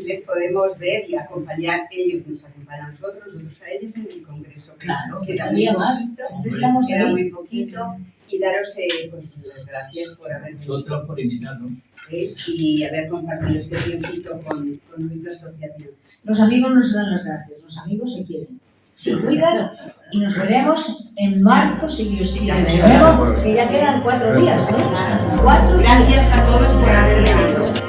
[SPEAKER 1] Les podemos ver y acompañar, ellos nos acompañan a nosotros a ellos en el congreso.
[SPEAKER 2] Claro,
[SPEAKER 1] que
[SPEAKER 2] todavía más.
[SPEAKER 1] Siempre
[SPEAKER 2] Estamos
[SPEAKER 1] queda
[SPEAKER 2] ahí.
[SPEAKER 1] muy poquito y daros pues, las gracias por haber venido.
[SPEAKER 3] Nosotros por invitarnos.
[SPEAKER 1] Y haber compartido este tiempito con nuestra asociación.
[SPEAKER 2] Los amigos nos dan las gracias, los amigos se quieren, se cuidan y nos veremos en marzo, si Dios quiere, de nuevo, que ya quedan 4 días, ¿eh? 4 días.
[SPEAKER 1] Gracias a todos por haber venido.